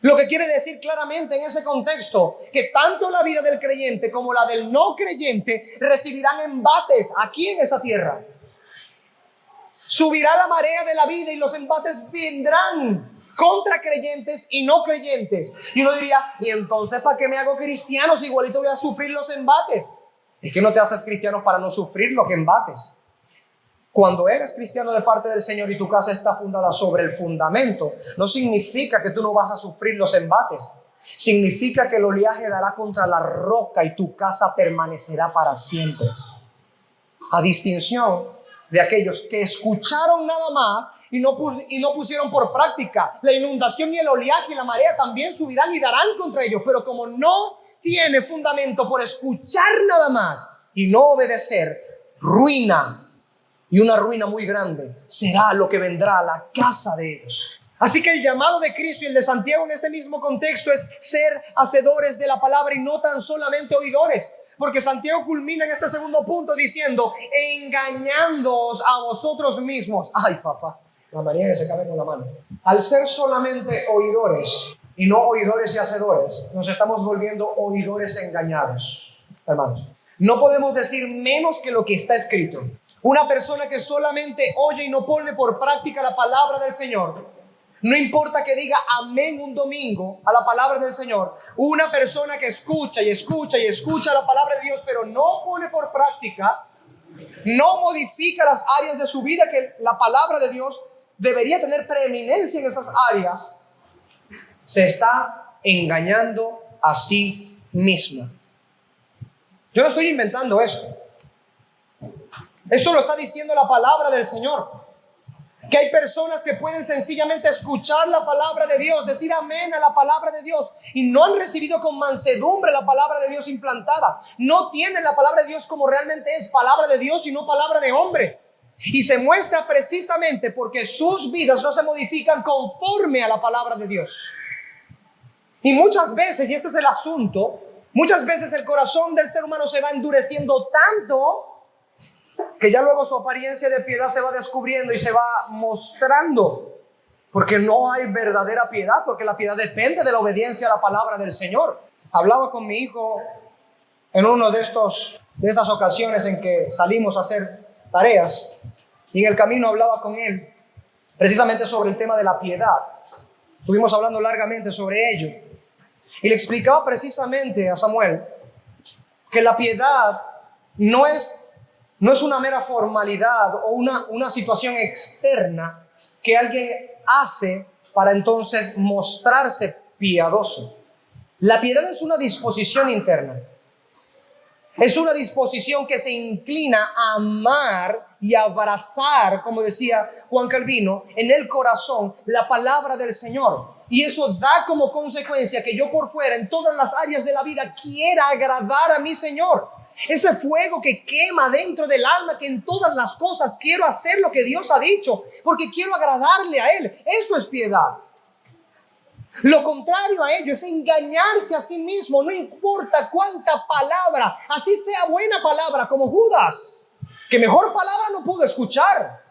Lo que quiere decir claramente en ese contexto que tanto la vida del creyente como la del no creyente recibirán embates aquí en esta tierra. Subirá la marea de la vida y los embates vendrán contra creyentes y no creyentes. Y uno diría, ¿y entonces para qué me hago cristiano si igualito voy a sufrir los embates? Es que no te haces cristiano para no sufrir los embates. Cuando eres cristiano de parte del Señor y tu casa está fundada sobre el fundamento, no significa que tú no vas a sufrir los embates. Significa que el oleaje dará contra la roca y tu casa permanecerá para siempre. A distinción de aquellos que escucharon nada más y no pusieron por práctica. La inundación y el oleaje y la marea también subirán y darán contra ellos. Pero como no tiene fundamento por escuchar nada más y no obedecer, ruina. Y una ruina muy grande será lo que vendrá a la casa de ellos. Así que el llamado de Cristo y el de Santiago en este mismo contexto es ser hacedores de la palabra y no tan solamente oidores. Porque Santiago culmina en este segundo punto diciendo, engañándoos a vosotros mismos. Ay, papá, la manía que se cabe con la mano. Al ser solamente oidores y no oidores y hacedores, nos estamos volviendo oidores engañados, hermanos. No podemos decir menos que lo que está escrito. Una persona que solamente oye y no pone por práctica la palabra del Señor, no importa que diga amén un domingo a la palabra del Señor, una persona que escucha y escucha y escucha la palabra de Dios, pero no pone por práctica, no modifica las áreas de su vida que la palabra de Dios debería tener preeminencia en esas áreas, se está engañando a sí misma. Yo no estoy inventando esto. Esto lo está diciendo la palabra del Señor. Que hay personas que pueden sencillamente escuchar la palabra de Dios, decir amén a la palabra de Dios y no han recibido con mansedumbre la palabra de Dios implantada. No tienen la palabra de Dios como realmente es, palabra de Dios y no palabra de hombre. Y se muestra precisamente porque sus vidas no se modifican conforme a la palabra de Dios. Y muchas veces, y este es el asunto, muchas veces el corazón del ser humano se va endureciendo tanto que ya luego su apariencia de piedad se va descubriendo y se va mostrando, porque no hay verdadera piedad, porque la piedad depende de la obediencia a la palabra del Señor. Hablaba con mi hijo en uno de estas ocasiones en que salimos a hacer tareas, y en el camino hablaba con él precisamente sobre el tema de la piedad. Estuvimos hablando largamente sobre ello y le explicaba precisamente a Samuel que la piedad no es una mera formalidad o una situación externa que alguien hace para entonces mostrarse piadoso. La piedad es una disposición interna. Es una disposición que se inclina a amar y abrazar, como decía Juan Calvino, en el corazón la palabra del Señor. Y eso da como consecuencia que yo por fuera, en todas las áreas de la vida, quiera agradar a mi Señor. Ese fuego que quema dentro del alma, que en todas las cosas quiero hacer lo que Dios ha dicho, porque quiero agradarle a Él. Eso es piedad. Lo contrario a ello es engañarse a sí mismo. No importa cuánta palabra, así sea buena palabra, como Judas, que mejor palabra no pudo escuchar.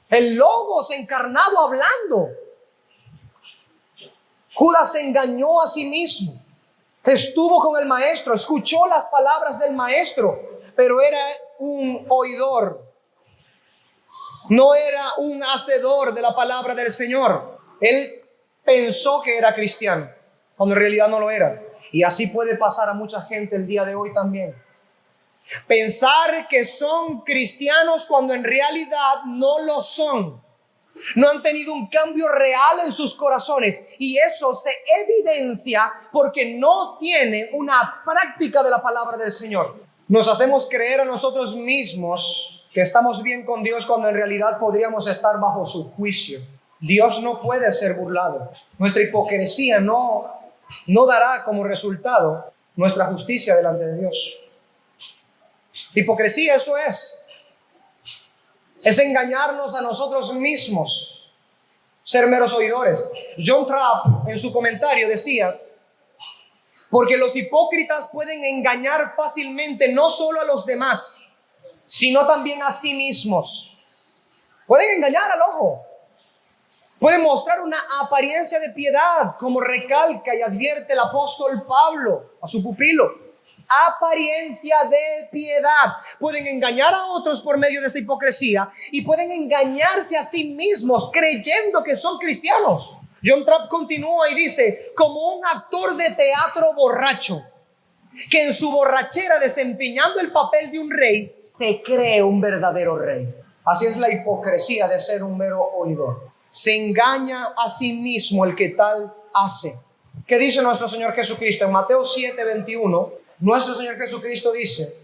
El Logos encarnado hablando. Judas se engañó a sí mismo. Estuvo con el maestro, escuchó las palabras del maestro, pero era un oidor. No era un hacedor de la palabra del Señor. Él pensó que era cristiano, cuando en realidad no lo era. Y así puede pasar a mucha gente el día de hoy también. Pensar que son cristianos cuando en realidad no lo son. No han tenido un cambio real en sus corazones. Y eso se evidencia porque no tienen una práctica de la palabra del Señor. Nos hacemos creer a nosotros mismos que estamos bien con Dios cuando en realidad podríamos estar bajo su juicio. Dios no puede ser burlado. Nuestra hipocresía no dará como resultado nuestra justicia delante de Dios. Hipocresía, eso es engañarnos a nosotros mismos, ser meros oidores. John Trapp en su comentario decía: porque los hipócritas pueden engañar fácilmente no solo a los demás, sino también a sí mismos. Pueden engañar al ojo. Pueden mostrar una apariencia de piedad, como recalca y advierte el apóstol Pablo a su pupilo. Apariencia de piedad. Pueden engañar a otros por medio de esa hipocresía y pueden engañarse a sí mismos creyendo que son cristianos. John Trapp continúa y dice: como un actor de teatro borracho que en su borrachera, desempeñando el papel de un rey, se cree un verdadero rey. Así es la hipocresía de ser un mero oidor. Se engaña a sí mismo el que tal hace. ¿Qué dice nuestro Señor Jesucristo? En Mateo 7:21, nuestro Señor Jesucristo dice: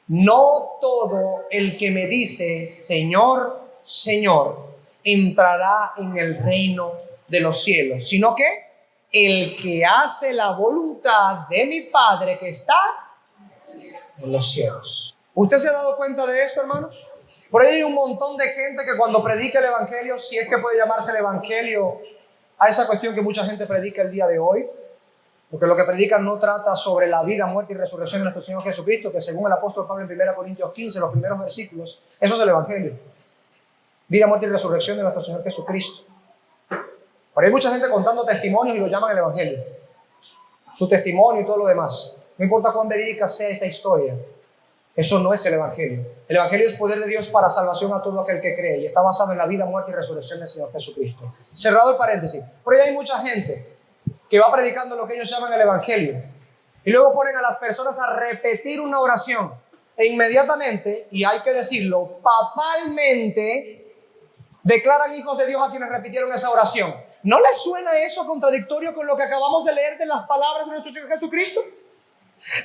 no todo el que me dice Señor, Señor, entrará en el reino de los cielos, sino que el que hace la voluntad de mi Padre que está en los cielos. ¿Usted se ha dado cuenta de esto, hermanos? Por ahí hay un montón de gente que cuando predica el evangelio, si es que puede llamarse el evangelio a esa cuestión que mucha gente predica el día de hoy, porque lo que predican no trata sobre la vida, muerte y resurrección de nuestro Señor Jesucristo, que según el apóstol Pablo en 1 Corintios 15, los primeros versículos, eso es el evangelio. Vida, muerte y resurrección de nuestro Señor Jesucristo. Por ahí hay mucha gente contando testimonios y lo llaman el evangelio. Su testimonio y todo lo demás. No importa cuán verídica sea esa historia. Eso no es el evangelio. El evangelio es poder de Dios para salvación a todo aquel que cree y está basado en la vida, muerte y resurrección del Señor Jesucristo. Cerrado el paréntesis. Por ahí hay mucha gente que va predicando lo que ellos llaman el evangelio y luego ponen a las personas a repetir una oración e inmediatamente, y hay que decirlo, papalmente declaran hijos de Dios a quienes repitieron esa oración. ¿No les suena eso contradictorio con lo que acabamos de leer de las palabras de nuestro Señor Jesucristo?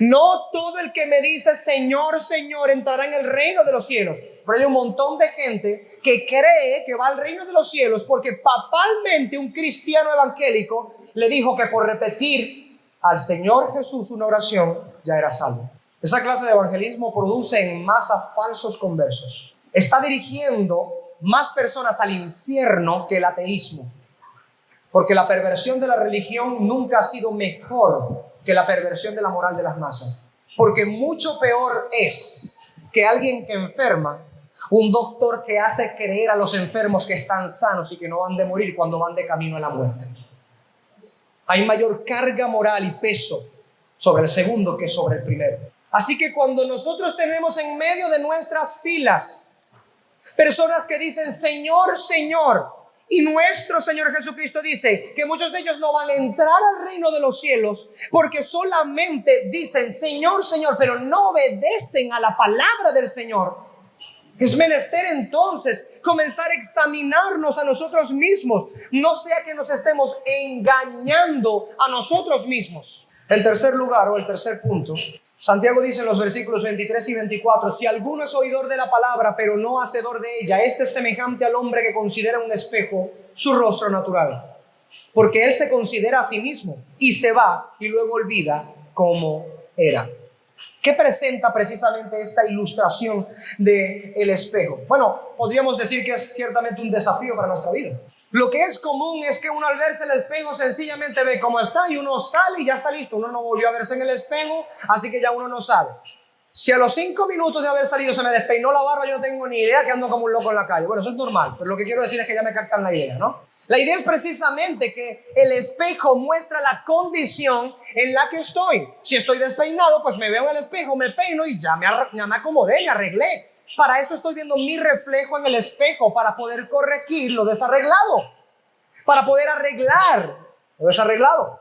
No todo el que me dice Señor, Señor entrará en el reino de los cielos. Pero hay un montón de gente que cree que va al reino de los cielos porque papalmente un cristiano evangélico le dijo que por repetir al Señor Jesús una oración ya era salvo. Esa clase de evangelismo produce en masa falsos conversos. Está dirigiendo más personas al infierno que el ateísmo, porque la perversión de la religión nunca ha sido mejor que la perversión de la moral de las masas. Porque mucho peor es que alguien que enferma, un doctor que hace creer a los enfermos que están sanos y que no van de morir cuando van de camino a la muerte. Hay mayor carga moral y peso sobre el segundo que sobre el primero. Así que cuando nosotros tenemos en medio de nuestras filas personas que dicen Señor, Señor, y nuestro Señor Jesucristo dice que muchos de ellos no van a entrar al reino de los cielos porque solamente dicen Señor, Señor, pero no obedecen a la palabra del Señor. Es menester entonces comenzar a examinarnos a nosotros mismos, no sea que nos estemos engañando a nosotros mismos. El tercer lugar o el tercer punto, Santiago dice en los versículos 23 y 24, si alguno es oidor de la palabra, pero no hacedor de ella, este es semejante al hombre que considera un espejo su rostro natural, porque él se considera a sí mismo y se va y luego olvida cómo era. ¿Qué presenta precisamente esta ilustración del espejo? Bueno, podríamos decir que es ciertamente un desafío para nuestra vida. Lo que es común es que uno al verse en el espejo sencillamente ve cómo está y uno sale y ya está listo. Uno no volvió a verse en el espejo, así que ya uno no sabe. Si a los 5 minutos de haber salido se me despeinó la barba, yo no tengo ni idea que ando como un loco en la calle. Bueno, eso es normal, pero lo que quiero decir es que ya me captan la idea, ¿no? La idea es precisamente que el espejo muestra la condición en la que estoy. Si estoy despeinado, pues me veo en el espejo, me peino y ya me acomodé, me arreglé. Para eso estoy viendo mi reflejo en el espejo, para poder corregir lo desarreglado, para poder arreglar lo desarreglado.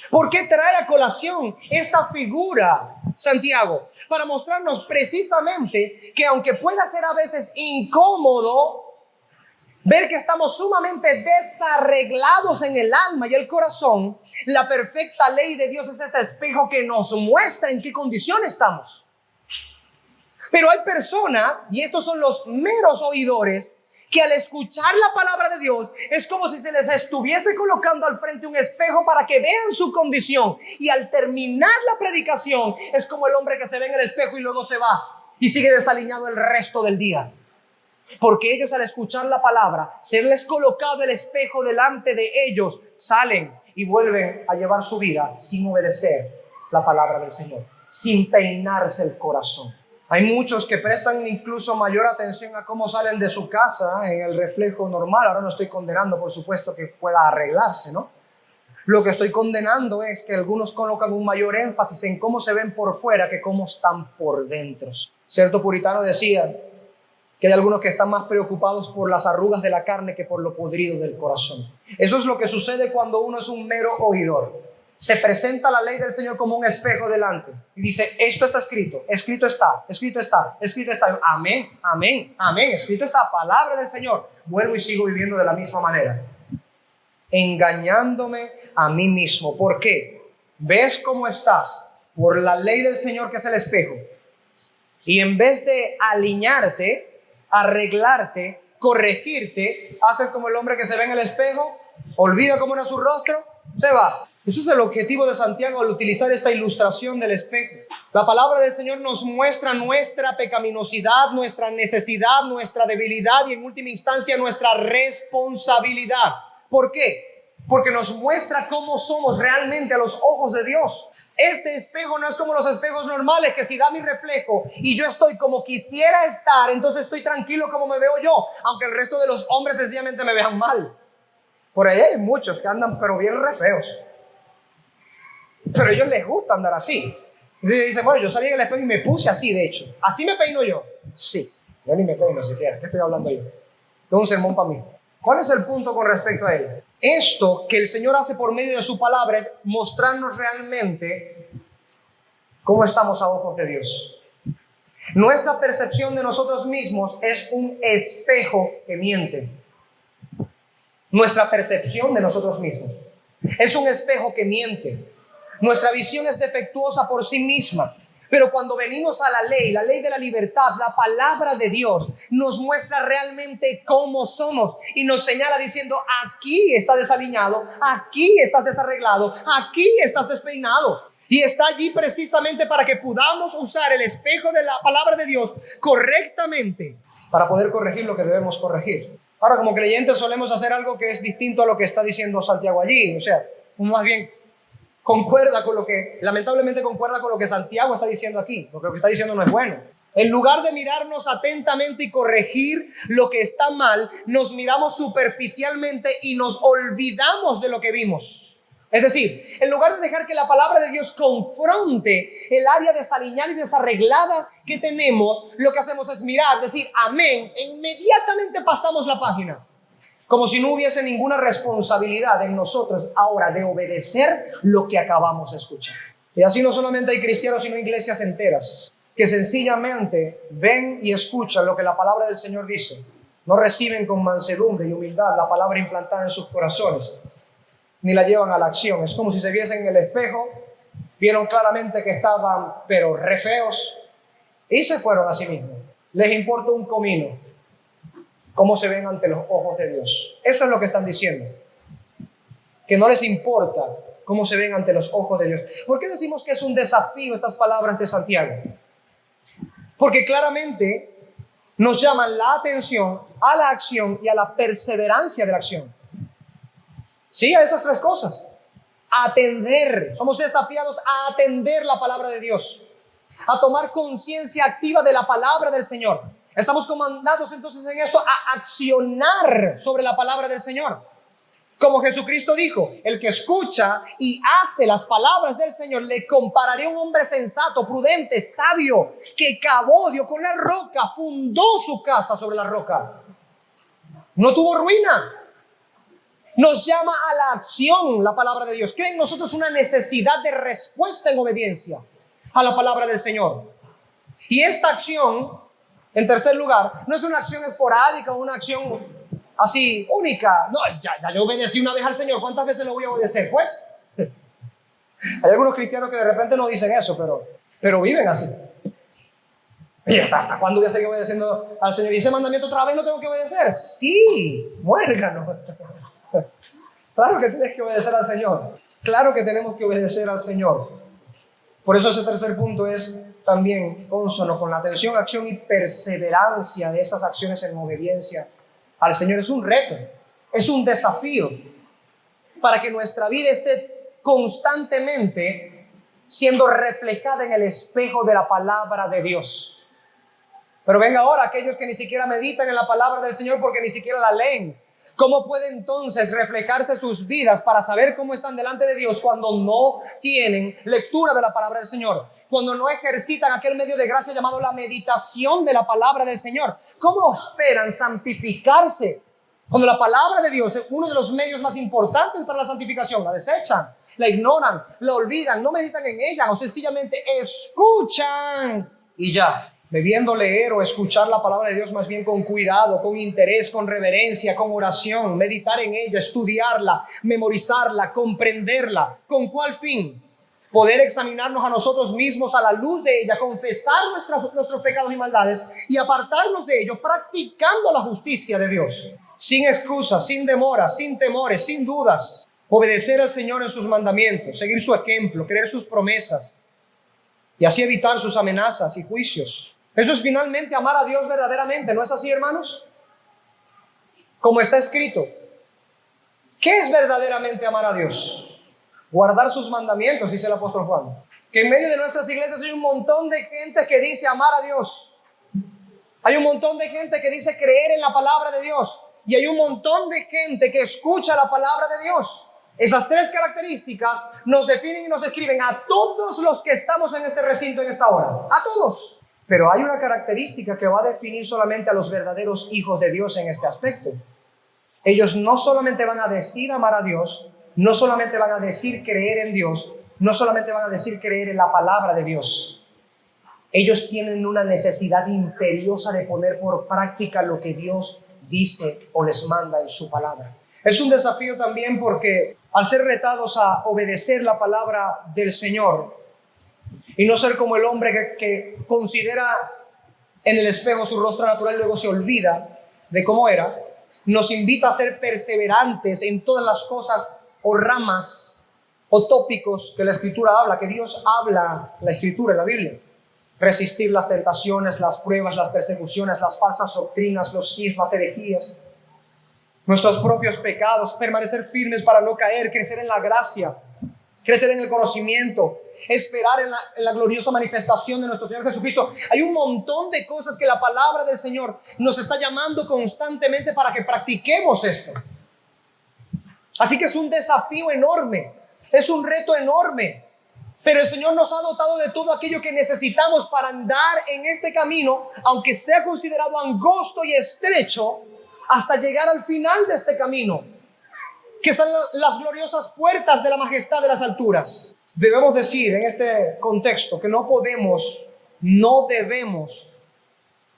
¿Por qué trae a colación esta figura, Santiago? Para mostrarnos precisamente que aunque pueda ser a veces incómodo ver que estamos sumamente desarreglados en el alma y el corazón, la perfecta ley de Dios es ese espejo que nos muestra en qué condición estamos. Pero hay personas, y estos son los meros oidores, que al escuchar la palabra de Dios es como si se les estuviese colocando al frente un espejo para que vean su condición. Y al terminar la predicación es como el hombre que se ve en el espejo y luego se va y sigue desaliñado el resto del día. Porque ellos, al escuchar la palabra, serles colocado el espejo delante de ellos, salen y vuelven a llevar su vida sin obedecer la palabra del Señor, sin peinarse el corazón. Hay muchos que prestan incluso mayor atención a cómo salen de su casa en el reflejo normal. Ahora no estoy condenando, por supuesto, que pueda arreglarse, ¿no? Lo que estoy condenando es que algunos colocan un mayor énfasis en cómo se ven por fuera que cómo están por dentro. Cierto puritano decía que hay algunos que están más preocupados por las arrugas de la carne que por lo podrido del corazón. Eso es lo que sucede cuando uno es un mero oidor. Se presenta la ley del Señor como un espejo delante y dice, esto está escrito, escrito está, escrito está, escrito está. Amén, amén, amén, escrito está, palabra del Señor. Vuelvo y sigo viviendo de la misma manera, engañándome a mí mismo. ¿Por qué? ¿Ves cómo estás? Por la ley del Señor, que es el espejo. Y en vez de alinearte, arreglarte, corregirte, haces como el hombre que se ve en el espejo, olvida cómo era su rostro, se va. Ese es el objetivo de Santiago al utilizar esta ilustración del espejo. La palabra del Señor nos muestra nuestra pecaminosidad, nuestra necesidad, nuestra debilidad y en última instancia nuestra responsabilidad. ¿Por qué? Porque nos muestra cómo somos realmente a los ojos de Dios. Este espejo no es como los espejos normales, que si da mi reflejo y yo estoy como quisiera estar, entonces estoy tranquilo como me veo yo, aunque el resto de los hombres sencillamente me vean mal. Por ahí hay muchos que andan pero bien re feos, pero a ellos les gusta andar así. Entonces dicen, bueno, yo salí del espejo y me puse así, de hecho. ¿Así me peino yo? Sí, yo ni me peino siquiera. ¿Qué estoy hablando yo? Tengo un sermón para mí. ¿Cuál es el punto con respecto a él? Esto que el Señor hace por medio de su palabra es mostrarnos realmente cómo estamos a ojos de Dios. Nuestra percepción de nosotros mismos es un espejo que miente. Nuestra percepción de nosotros mismos es un espejo que miente. Nuestra visión es defectuosa por sí misma. Pero cuando venimos a la ley de la libertad, la palabra de Dios nos muestra realmente cómo somos y nos señala diciendo, aquí estás desaliñado, aquí estás desarreglado, aquí estás despeinado. Y está allí precisamente para que podamos usar el espejo de la palabra de Dios correctamente para poder corregir lo que debemos corregir. Ahora, como creyentes solemos hacer algo que es distinto a lo que está diciendo Santiago allí. O sea, más bien concuerda con lo que, lamentablemente concuerda con lo que Santiago está diciendo aquí, porque lo que está diciendo no es bueno. En lugar de mirarnos atentamente y corregir lo que está mal, nos miramos superficialmente y nos olvidamos de lo que vimos. Es decir, en lugar de dejar que la palabra de Dios confronte el área desaliñada y desarreglada que tenemos, lo que hacemos es mirar, decir amén, e inmediatamente pasamos la página. Como si no hubiese ninguna responsabilidad en nosotros ahora de obedecer lo que acabamos de escuchar. Y así no solamente hay cristianos, sino iglesias enteras que sencillamente ven y escuchan lo que la palabra del Señor dice. No reciben con mansedumbre y humildad la palabra implantada en sus corazones, ni la llevan a la acción. Es como si se viesen en el espejo, vieron claramente que estaban pero re feos y se fueron a sí mismos. Les importa un comino cómo se ven ante los ojos de Dios. Eso es lo que están diciendo. Que no les importa cómo se ven ante los ojos de Dios. ¿Por qué decimos que es un desafío estas palabras de Santiago? Porque claramente nos llaman la atención a la acción y a la perseverancia de la acción. Sí, a esas tres cosas. Atender. Somos desafiados a atender la palabra de Dios. a tomar conciencia activa de la palabra del Señor. Estamos comandados entonces en esto a accionar sobre la palabra del Señor. Como Jesucristo dijo, el que escucha y hace las palabras del Señor, le compararé a un hombre sensato, prudente, sabio, que cavó, dio con la roca, fundó su casa sobre la roca. No tuvo ruina. Nos llama a la acción la palabra de Dios. Crea en nosotros una necesidad de respuesta en obediencia a la palabra del Señor. Y esta acción, en tercer lugar, no es una acción esporádica o una acción así única. No, ya yo obedecí una vez al Señor. ¿Cuántas veces lo voy a obedecer? Pues hay algunos cristianos que de repente no dicen eso, pero viven así. Mira, ¿hasta cuándo voy a seguir obedeciendo al Señor? ¿Y ese mandamiento otra vez lo tengo que obedecer? Sí, muérgano. Claro que tienes que obedecer al Señor. Claro que tenemos que obedecer al Señor. Por eso ese tercer punto es también cónsono con la atención, acción y perseverancia de esas acciones en obediencia al Señor. Es un reto, es un desafío para que nuestra vida esté constantemente siendo reflejada en el espejo de la palabra de Dios. Pero venga ahora aquellos que ni siquiera meditan en la palabra del Señor porque ni siquiera la leen. ¿Cómo puede entonces reflejarse sus vidas para saber cómo están delante de Dios cuando no tienen lectura de la palabra del Señor? Cuando no ejercitan aquel medio de gracia llamado la meditación de la palabra del Señor. ¿Cómo esperan santificarse cuando la palabra de Dios es uno de los medios más importantes para la santificación? La desechan, la ignoran, la olvidan, no meditan en ella o sencillamente escuchan y ya. Debiendo leer o escuchar la palabra de Dios más bien con cuidado, con interés, con reverencia, con oración, meditar en ella, estudiarla, memorizarla, comprenderla. ¿Con cuál fin? Poder examinarnos a nosotros mismos a la luz de ella, confesar nuestros pecados y maldades y apartarnos de ellos practicando la justicia de Dios. Sin excusas, sin demoras, sin temores, sin dudas. Obedecer al Señor en sus mandamientos, seguir su ejemplo, creer sus promesas y así evitar sus amenazas y juicios. Eso es finalmente amar a Dios verdaderamente, ¿no es así, hermanos? Como está escrito, ¿qué es verdaderamente amar a Dios? Guardar sus mandamientos, dice el apóstol Juan. Que en medio de nuestras iglesias hay un montón de gente que dice amar a Dios. Hay un montón de gente que dice creer en la palabra de Dios. Y hay un montón de gente que escucha la palabra de Dios. Esas tres características nos definen y nos describen a todos los que estamos en este recinto en esta hora. A todos. Pero hay una característica que va a definir solamente a los verdaderos hijos de Dios en este aspecto. Ellos no solamente van a decir amar a Dios, no solamente van a decir creer en Dios, no solamente van a decir creer en la palabra de Dios. Ellos tienen una necesidad imperiosa de poner por práctica lo que Dios dice o les manda en su palabra. Es un desafío también porque al ser retados a obedecer la palabra del Señor, y no ser como el hombre que considera en el espejo su rostro natural y luego se olvida de cómo era, nos invita a ser perseverantes en todas las cosas o ramas o tópicos que la Escritura habla, que Dios habla, la Escritura, en la Biblia. Resistir las tentaciones, las pruebas, las persecuciones, las falsas doctrinas, los cismas, herejías, nuestros propios pecados, permanecer firmes para no caer, crecer en la gracia, crecer en el conocimiento, esperar en la gloriosa manifestación de nuestro Señor Jesucristo. Hay un montón de cosas que la palabra del Señor nos está llamando constantemente para que practiquemos esto. Así que es un desafío enorme, es un reto enorme. Pero el Señor nos ha dotado de todo aquello que necesitamos para andar en este camino, aunque sea considerado angosto y estrecho, hasta llegar al final de este camino, que son las gloriosas puertas de la majestad de las alturas. Debemos decir en este contexto que no debemos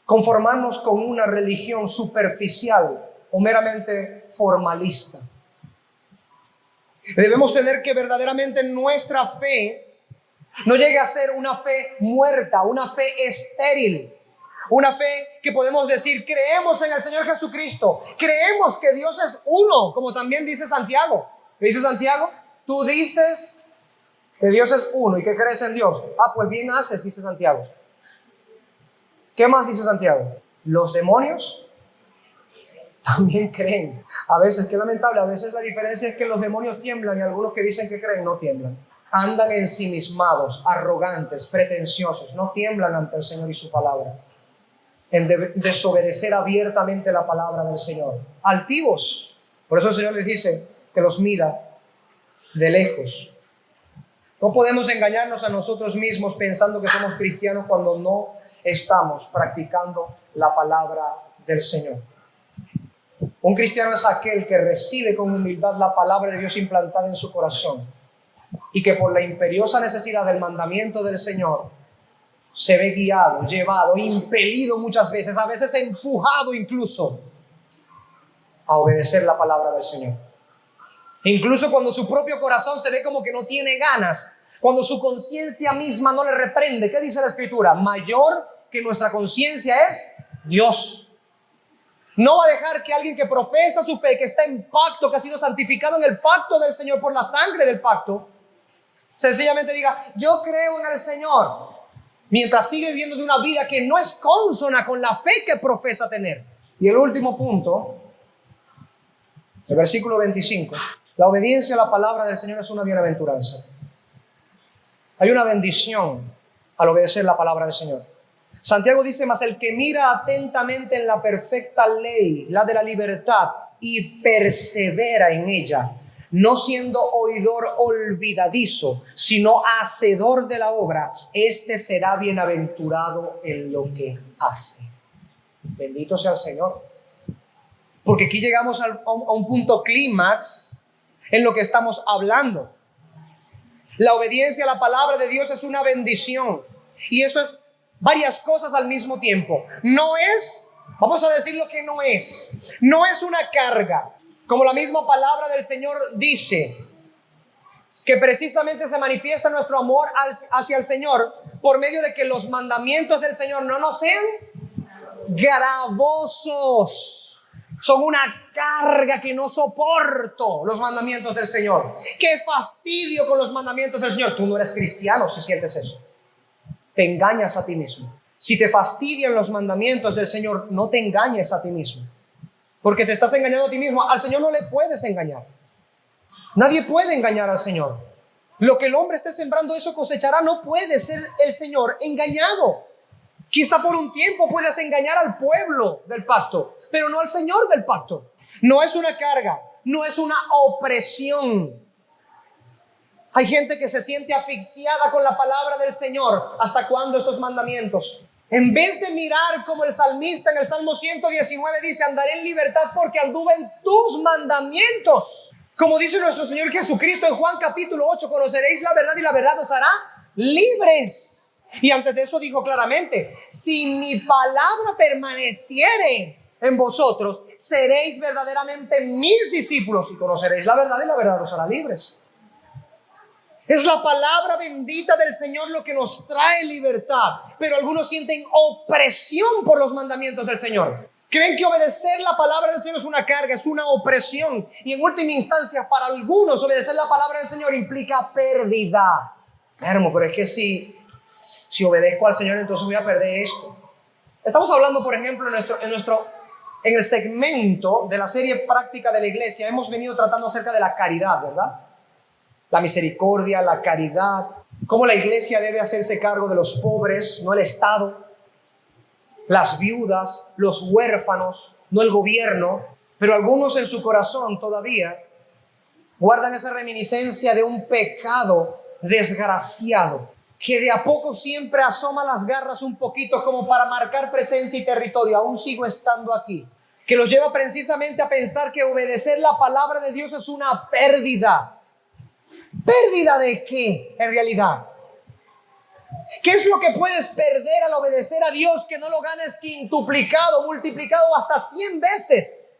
conformarnos con una religión superficial o meramente formalista. Debemos tener que verdaderamente nuestra fe no llegue a ser una fe muerta, una fe estéril. Una fe que podemos decir, creemos en el Señor Jesucristo, creemos que Dios es uno, como también dice Santiago. ¿Qué dice Santiago? Tú dices que Dios es uno y que crees en Dios. Pues bien haces, dice Santiago. ¿Qué más dice Santiago? Los demonios también creen. A veces, qué lamentable, a veces la diferencia es que los demonios tiemblan y algunos que dicen que creen no tiemblan. andan ensimismados, arrogantes, pretenciosos, no tiemblan ante el Señor y su palabra, en desobedecer abiertamente la palabra del Señor, altivos. Por eso el Señor les dice que los mira de lejos. No podemos engañarnos a nosotros mismos pensando que somos cristianos cuando no estamos practicando la palabra del Señor. Un cristiano es aquel que recibe con humildad la palabra de Dios implantada en su corazón y que por la imperiosa necesidad del mandamiento del Señor se ve guiado, llevado, impelido muchas veces, a veces empujado incluso a obedecer la palabra del Señor. Incluso cuando su propio corazón se ve como que no tiene ganas, cuando su conciencia misma no le reprende. ¿Qué dice la Escritura? Mayor que nuestra conciencia es Dios. No va a dejar que alguien que profesa su fe, que está en pacto, que ha sido santificado en el pacto del Señor por la sangre del pacto, sencillamente diga, yo creo en el Señor, mientras sigue viviendo de una vida que no es consona con la fe que profesa tener. Y el último punto, el versículo 25, la obediencia a la palabra del Señor es una bienaventuranza. Hay una bendición al obedecer la palabra del Señor. Santiago dice, mas el que mira atentamente en la perfecta ley, la de la libertad, y persevera en ella, no siendo oidor olvidadizo, sino hacedor de la obra, este será bienaventurado en lo que hace. Bendito sea el Señor. Porque aquí llegamos a un punto clímax en lo que estamos hablando. La obediencia a la palabra de Dios es una bendición. Y eso es varias cosas al mismo tiempo. No es, vamos a decir lo que no es. No es una carga. Como la misma palabra del Señor dice, que precisamente se manifiesta nuestro amor hacia el Señor por medio de que los mandamientos del Señor no nos sean gravosos. Son una carga que no soporto, los mandamientos del Señor. Qué fastidio con los mandamientos del Señor. Tú no eres cristiano si sientes eso. Te engañas a ti mismo. Si te fastidian los mandamientos del Señor, no te engañes a ti mismo. Porque te estás engañando a ti mismo. Al Señor no le puedes engañar. Nadie puede engañar al Señor. Lo que el hombre esté sembrando, eso cosechará. No puede ser el Señor engañado. Quizá por un tiempo puedas engañar al pueblo del pacto, pero no al Señor del pacto. No es una carga, no es una opresión. Hay gente que se siente asfixiada con la palabra del Señor. ¿Hasta cuándo estos mandamientos? En vez de mirar como el salmista en el Salmo 119 dice, andaré en libertad porque anduve en tus mandamientos. Como dice nuestro Señor Jesucristo en Juan capítulo 8, conoceréis la verdad y la verdad os hará libres. Y antes de eso dijo claramente, si mi palabra permaneciere en vosotros, seréis verdaderamente mis discípulos y conoceréis la verdad y la verdad os hará libres. Es la palabra bendita del Señor lo que nos trae libertad, pero algunos sienten opresión por los mandamientos del Señor. Creen que obedecer la palabra del Señor es una carga, es una opresión. Y en última instancia, para algunos, obedecer la palabra del Señor implica pérdida. Hermano, pero es que si obedezco al Señor, entonces voy a perder esto. Estamos hablando, por ejemplo, en el segmento de la serie práctica de la iglesia, hemos venido tratando acerca de la caridad, ¿verdad? La misericordia, la caridad, cómo la iglesia debe hacerse cargo de los pobres, no el Estado, las viudas, los huérfanos, no el gobierno. Pero algunos en su corazón todavía guardan esa reminiscencia de un pecado desgraciado, que de a poco siempre asoma las garras un poquito como para marcar presencia y territorio. Aún sigo estando aquí. Que los lleva precisamente a pensar que obedecer la palabra de Dios es una pérdida. ¿Pérdida de qué en realidad? ¿Qué es lo que puedes perder al obedecer a Dios que no lo ganes quintuplicado, multiplicado hasta 100 veces?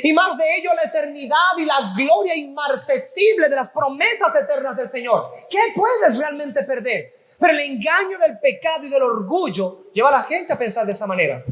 Y más de ello la eternidad y la gloria inmarcesible de las promesas eternas del Señor. ¿Qué puedes realmente perder? Pero el engaño del pecado y del orgullo lleva a la gente a pensar de esa manera.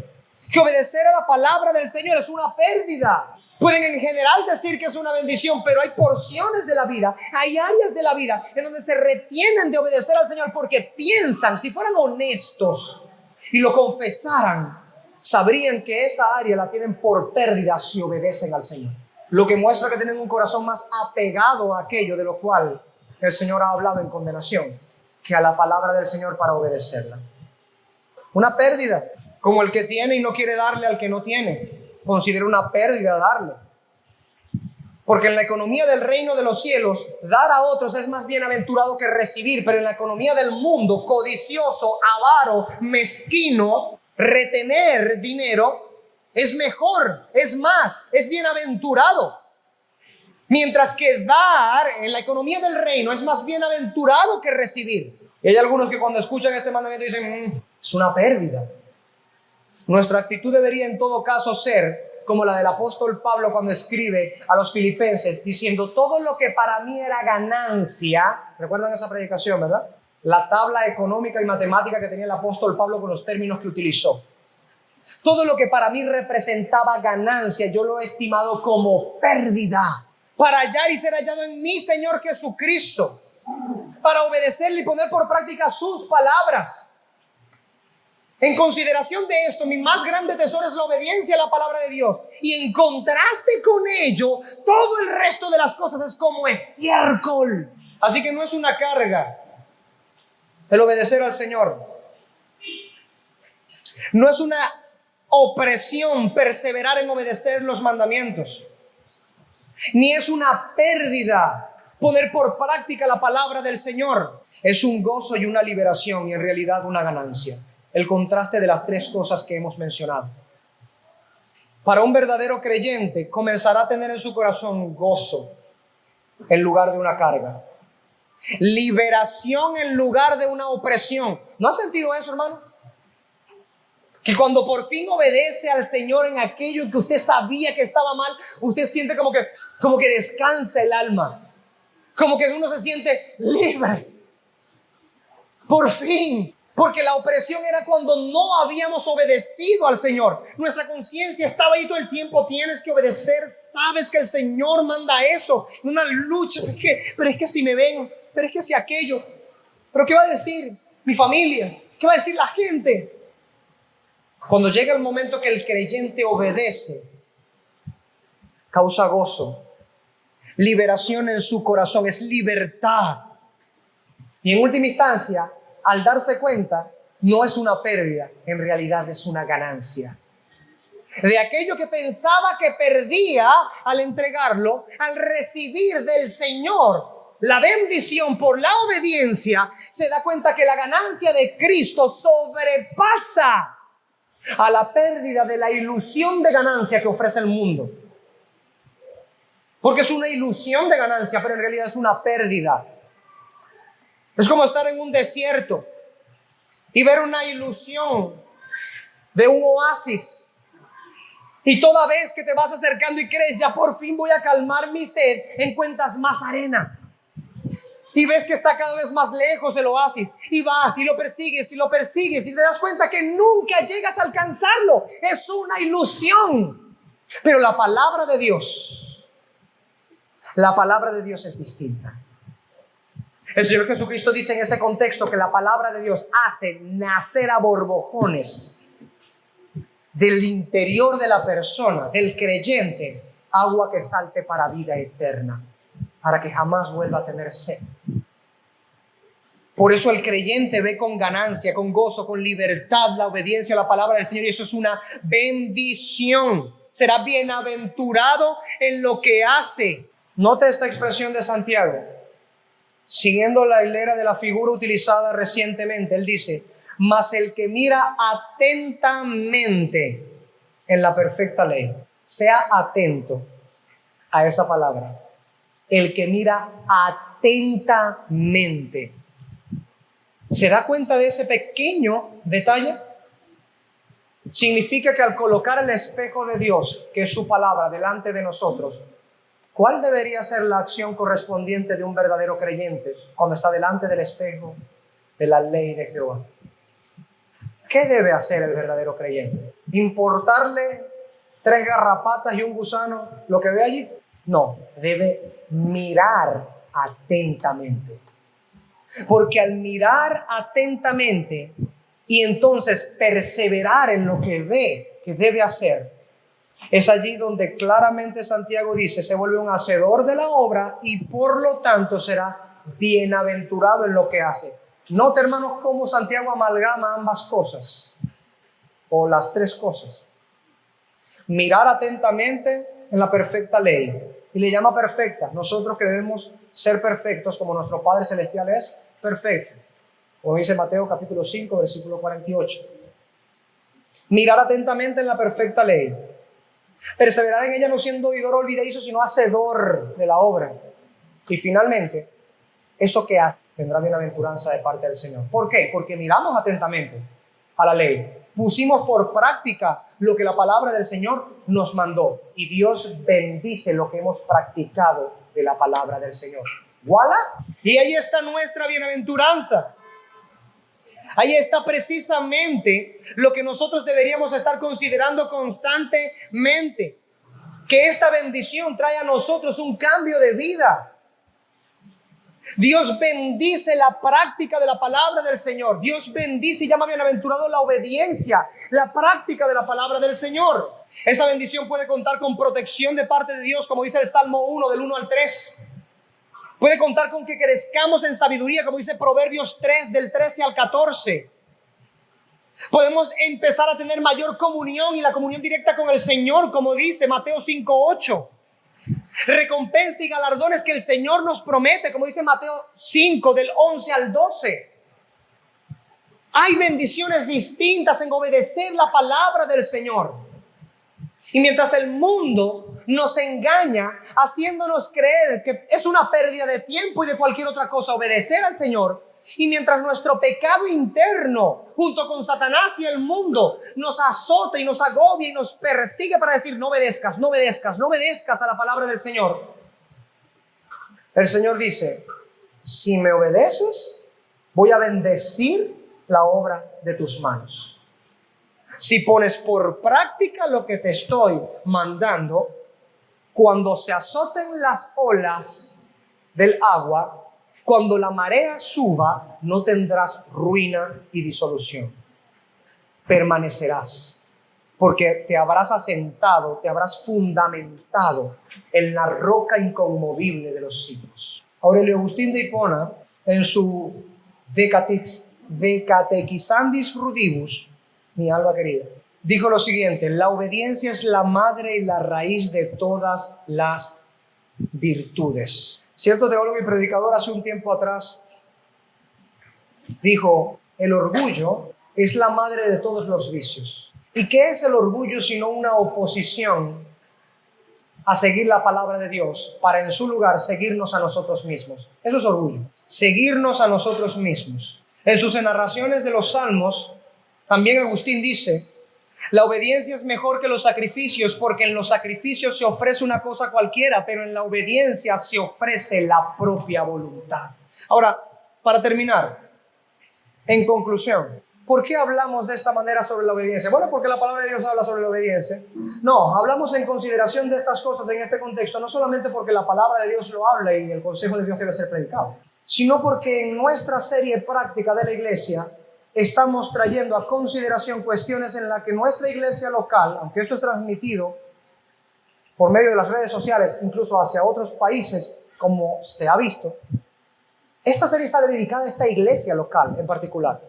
Que obedecer a la palabra del Señor es una pérdida. Pueden en general decir que es una bendición, pero hay porciones de la vida, hay áreas de la vida en donde se retienen de obedecer al Señor porque piensan, si fueran honestos y lo confesaran, sabrían que esa área la tienen por pérdida si obedecen al Señor. Lo que muestra que tienen un corazón más apegado a aquello de lo cual el Señor ha hablado en condenación que a la palabra del Señor para obedecerla. Una pérdida, como el que tiene y no quiere darle al que no tiene. Considera una pérdida darle. Porque en la economía del reino de los cielos, dar a otros es más bienaventurado que recibir. Pero en la economía del mundo, codicioso, avaro, mezquino, retener dinero es mejor, es más, es bienaventurado. Mientras que dar en la economía del reino es más bienaventurado que recibir. Y hay algunos que cuando escuchan este mandamiento dicen, es una pérdida. Nuestra actitud debería en todo caso ser como la del apóstol Pablo cuando escribe a los filipenses diciendo, todo lo que para mí era ganancia, ¿recuerdan esa predicación, verdad? La tabla económica y matemática que tenía el apóstol Pablo con los términos que utilizó. Todo lo que para mí representaba ganancia, yo lo he estimado como pérdida, para hallar y ser hallado en mi Señor Jesucristo, para obedecerle y poner por práctica sus palabras. En consideración de esto, mi más grande tesoro es la obediencia a la palabra de Dios. Y en contraste con ello, todo el resto de las cosas es como estiércol. Así que no es una carga el obedecer al Señor. No es una opresión perseverar en obedecer los mandamientos. Ni es una pérdida poner por práctica la palabra del Señor. Es un gozo y una liberación y en realidad una ganancia. El contraste de las tres cosas que hemos mencionado. Para un verdadero creyente comenzará a tener en su corazón gozo en lugar de una carga. Liberación en lugar de una opresión. ¿No has sentido eso, hermano? Que cuando por fin obedece al Señor en aquello que usted sabía que estaba mal, usted siente como que descansa el alma. Como que uno se siente libre. Por fin. Porque la opresión era cuando no habíamos obedecido al Señor. Nuestra conciencia estaba ahí todo el tiempo. Tienes que obedecer. Sabes que el Señor manda eso. Una lucha. Pero es que si me ven. Pero es que si aquello. Pero ¿qué va a decir mi familia? ¿Qué va a decir la gente? Cuando llega el momento que el creyente obedece, causa gozo. Liberación en su corazón. Es libertad. Y en última instancia, al darse cuenta, no es una pérdida, en realidad es una ganancia. De aquello que pensaba que perdía al entregarlo, al recibir del Señor la bendición por la obediencia, se da cuenta que la ganancia de Cristo sobrepasa a la pérdida de la ilusión de ganancia que ofrece el mundo. Porque es una ilusión de ganancia, pero en realidad es una pérdida. Es como estar en un desierto y ver una ilusión de un oasis. Y toda vez que te vas acercando y crees, ya por fin voy a calmar mi sed, encuentras más arena. Y ves que está cada vez más lejos el oasis. Y vas y lo persigues y lo persigues y te das cuenta que nunca llegas a alcanzarlo. Es una ilusión. Pero la palabra de Dios es distinta. El Señor Jesucristo dice en ese contexto que la palabra de Dios hace nacer a borbojones del interior de la persona, del creyente, agua que salte para vida eterna, para que jamás vuelva a tener sed. Por eso el creyente ve con ganancia, con gozo, con libertad la obediencia a la palabra del Señor, y eso es una bendición. Será bienaventurado en lo que hace. Note esta expresión de Santiago. Siguiendo la hilera de la figura utilizada recientemente, él dice, mas el que mira atentamente en la perfecta ley, sea atento a esa palabra, el que mira atentamente, ¿se da cuenta de ese pequeño detalle? Significa que al colocar el espejo de Dios, que es su palabra, delante de nosotros, ¿cuál debería ser la acción correspondiente de un verdadero creyente cuando está delante del espejo de la ley de Jehová? ¿Qué debe hacer el verdadero creyente? ¿Importarle 3 garrapatas y un gusano lo que ve allí? No, debe mirar atentamente. Porque al mirar atentamente y entonces perseverar en lo que ve que debe hacer, es allí donde claramente Santiago dice, se vuelve un hacedor de la obra y por lo tanto será bienaventurado en lo que hace. Note, hermanos, cómo Santiago amalgama ambas cosas, o las tres cosas. Mirar atentamente en la perfecta ley, y le llama perfecta. Nosotros que debemos ser perfectos como nuestro Padre Celestial es perfecto, como dice Mateo capítulo 5, versículo 48. Mirar atentamente en la perfecta ley, perseverar en ella, no siendo oidor olvidadizo, sino hacedor de la obra. Y finalmente, eso que hace tendrá bienaventuranza de parte del Señor. ¿Por qué? Porque miramos atentamente a la ley, pusimos por práctica lo que la palabra del Señor nos mandó, y Dios bendice lo que hemos practicado de la palabra del Señor. ¡Voilà! Y ahí está nuestra bienaventuranza. Ahí está precisamente lo que nosotros deberíamos estar considerando constantemente, que esta bendición trae a nosotros un cambio de vida. Dios bendice la práctica de la palabra del Señor. Dios bendice y llama bienaventurado la obediencia, la práctica de la palabra del Señor. Esa bendición puede contar con protección de parte de Dios, como dice el Salmo 1, del 1 al 3. Puede contar con que crezcamos en sabiduría, como dice Proverbios 3, del 13 al 14. Podemos empezar a tener mayor comunión y la comunión directa con el Señor, como dice Mateo 5, 8. Recompensa y galardones que el Señor nos promete, como dice Mateo 5, del 11 al 12. Hay bendiciones distintas en obedecer la palabra del Señor. Y mientras el mundo nos engaña, haciéndonos creer que es una pérdida de tiempo y de cualquier otra cosa obedecer al Señor, y mientras nuestro pecado interno, junto con Satanás y el mundo, nos azota y nos agobia y nos persigue para decir: no obedezcas, no obedezcas, no obedezcas a la palabra del Señor, el Señor dice: si me obedeces, voy a bendecir la obra de tus manos. Si pones por práctica lo que te estoy mandando, cuando se azoten las olas del agua, cuando la marea suba, no tendrás ruina y disolución. Permanecerás, porque te habrás asentado, te habrás fundamentado en la roca inconmovible de los siglos. Aurelio Agustín de Hipona, en su De Catechizandis Rudibus, mi alma querida, dijo lo siguiente: la obediencia es la madre y la raíz de todas las virtudes. Cierto teólogo y predicador hace un tiempo atrás dijo: el orgullo es la madre de todos los vicios. ¿Y qué es el orgullo sino una oposición a seguir la palabra de Dios para en su lugar seguirnos a nosotros mismos? Eso es orgullo, seguirnos a nosotros mismos. En sus narraciones de los Salmos, también Agustín dice: la obediencia es mejor que los sacrificios, porque en los sacrificios se ofrece una cosa cualquiera, pero en la obediencia se ofrece la propia voluntad. Ahora, para terminar, en conclusión, ¿por qué hablamos de esta manera sobre la obediencia? Bueno, porque la palabra de Dios habla sobre la obediencia. No, hablamos en consideración de estas cosas en este contexto, no solamente porque la palabra de Dios lo habla y el consejo de Dios debe ser predicado, sino porque en nuestra serie práctica de la iglesia estamos trayendo a consideración cuestiones en las que nuestra iglesia local, aunque esto es transmitido por medio de las redes sociales, incluso hacia otros países, como se ha visto, esta serie está dedicada a esta iglesia local en particular.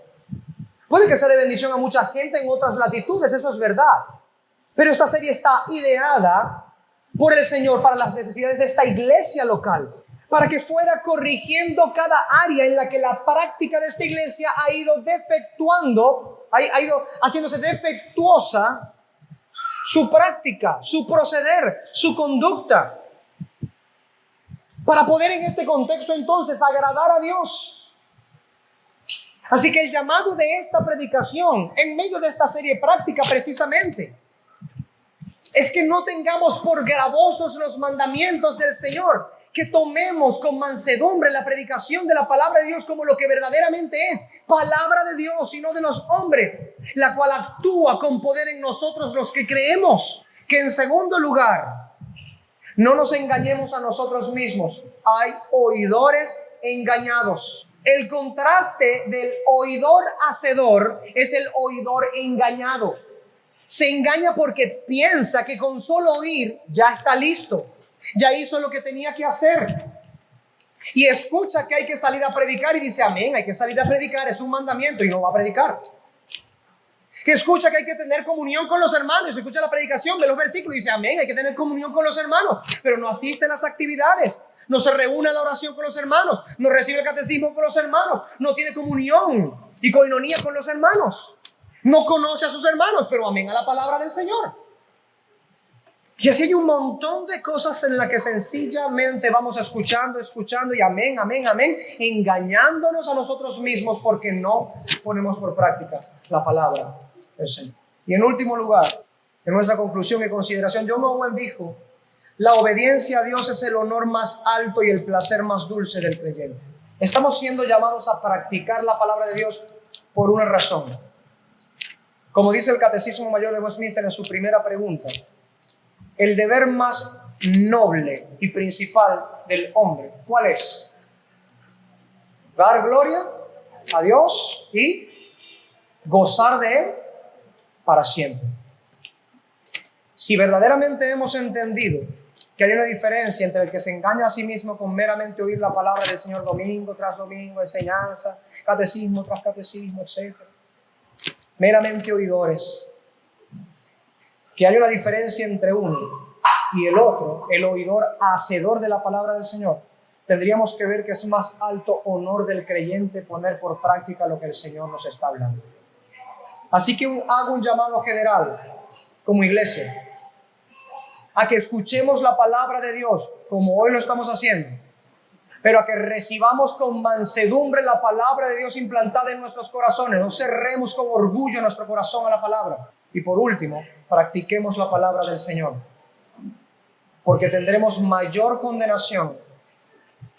Puede que sea de bendición a mucha gente en otras latitudes, eso es verdad, pero esta serie está ideada por el Señor para las necesidades de esta iglesia local, para que fuera corrigiendo cada área en la que la práctica de esta iglesia ha ido defectuando, ha ido haciéndose defectuosa su práctica, su proceder, su conducta, para poder en este contexto entonces agradar a Dios. Así que el llamado de esta predicación en medio de esta serie práctica precisamente es que no tengamos por gravosos los mandamientos del Señor, que tomemos con mansedumbre la predicación de la palabra de Dios como lo que verdaderamente es, palabra de Dios y no de los hombres, la cual actúa con poder en nosotros los que creemos. Que en segundo lugar, no nos engañemos a nosotros mismos. Hay oidores engañados. El contraste del oidor hacedor es el oidor engañado. Se engaña porque piensa que con solo oír ya está listo, ya hizo lo que tenía que hacer. Y escucha que hay que salir a predicar y dice, amén, hay que salir a predicar, es un mandamiento, y no va a predicar. Que escucha que hay que tener comunión con los hermanos, escucha la predicación, ve los versículos y dice, amén, hay que tener comunión con los hermanos, pero no asiste a las actividades, no se reúne a la oración con los hermanos, no recibe el catecismo con los hermanos, no tiene comunión y coinonía con los hermanos, no conoce a sus hermanos, pero amén a la palabra del Señor. Y así hay un montón de cosas en las que sencillamente vamos escuchando y amén, amén, amén, engañándonos a nosotros mismos porque no ponemos por práctica la palabra del Señor. Y en último lugar, en nuestra conclusión y consideración, John Owen dijo, la obediencia a Dios es el honor más alto y el placer más dulce del creyente. Estamos siendo llamados a practicar la palabra de Dios por una razón. Como dice el Catecismo Mayor de Westminster en su primera pregunta, el deber más noble y principal del hombre, ¿cuál es? Dar gloria a Dios y gozar de Él para siempre. Si verdaderamente hemos entendido que hay una diferencia entre el que se engaña a sí mismo con meramente oír la palabra del Señor domingo tras domingo, enseñanza, catecismo tras catecismo, etc., meramente oidores, que hay una diferencia entre uno y el otro, el oidor hacedor de la palabra del Señor, tendríamos que ver que es más alto honor del creyente poner por práctica lo que el Señor nos está hablando. Así que hago un llamado general como iglesia a que escuchemos la palabra de Dios como hoy lo estamos haciendo, pero a que recibamos con mansedumbre la palabra de Dios implantada en nuestros corazones, no cerremos con orgullo nuestro corazón a la palabra. Y por último, practiquemos la palabra del Señor, porque tendremos mayor condenación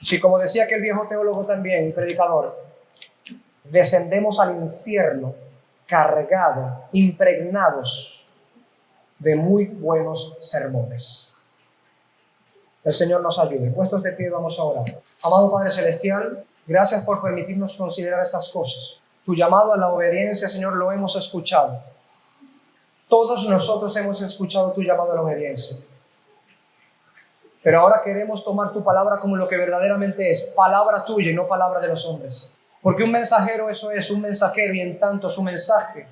si, como decía aquel viejo teólogo también y predicador, descendemos al infierno cargados, impregnados de muy buenos sermones. El Señor nos ayude. Puestos de pie, vamos a orar. Amado Padre Celestial, gracias por permitirnos considerar estas cosas. Tu llamado a la obediencia, Señor, lo hemos escuchado. Todos nosotros hemos escuchado tu llamado a la obediencia. Pero ahora queremos tomar tu palabra como lo que verdaderamente es, palabra tuya y no palabra de los hombres. Porque un mensajero eso es, un mensajero, y en tanto su mensaje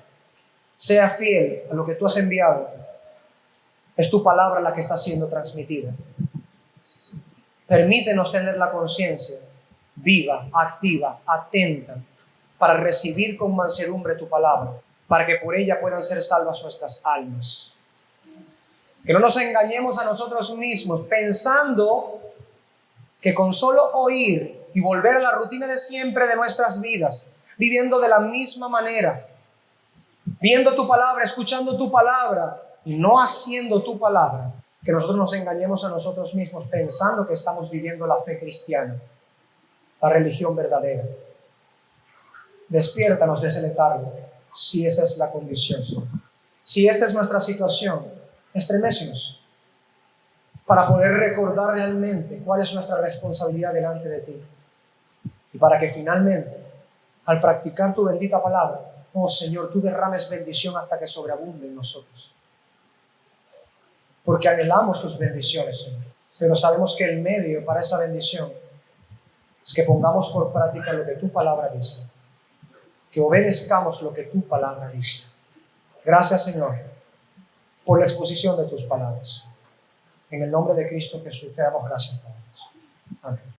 sea fiel a lo que tú has enviado, es tu palabra la que está siendo transmitida. Permítenos tener la conciencia viva, activa, atenta, para recibir con mansedumbre tu palabra, para que por ella puedan ser salvas nuestras almas. Que no nos engañemos a nosotros mismos pensando que con solo oír y volver a la rutina de siempre de nuestras vidas, viviendo de la misma manera, viendo tu palabra, escuchando tu palabra y no haciendo tu palabra, que nosotros nos engañemos a nosotros mismos pensando que estamos viviendo la fe cristiana, la religión verdadera. Despiértanos de ese letargo, si esa es la condición, Señor. Si esta es nuestra situación, estremécenos para poder recordar realmente cuál es nuestra responsabilidad delante de ti. Y para que finalmente, al practicar tu bendita palabra, oh Señor, tú derrames bendición hasta que sobreabunde en nosotros. Porque anhelamos tus bendiciones, Señor. Pero sabemos que el medio para esa bendición es que pongamos por práctica lo que tu palabra dice. Que obedezcamos lo que tu palabra dice. Gracias, Señor, por la exposición de tus palabras. En el nombre de Cristo Jesús te damos gracias, Padre. Amén.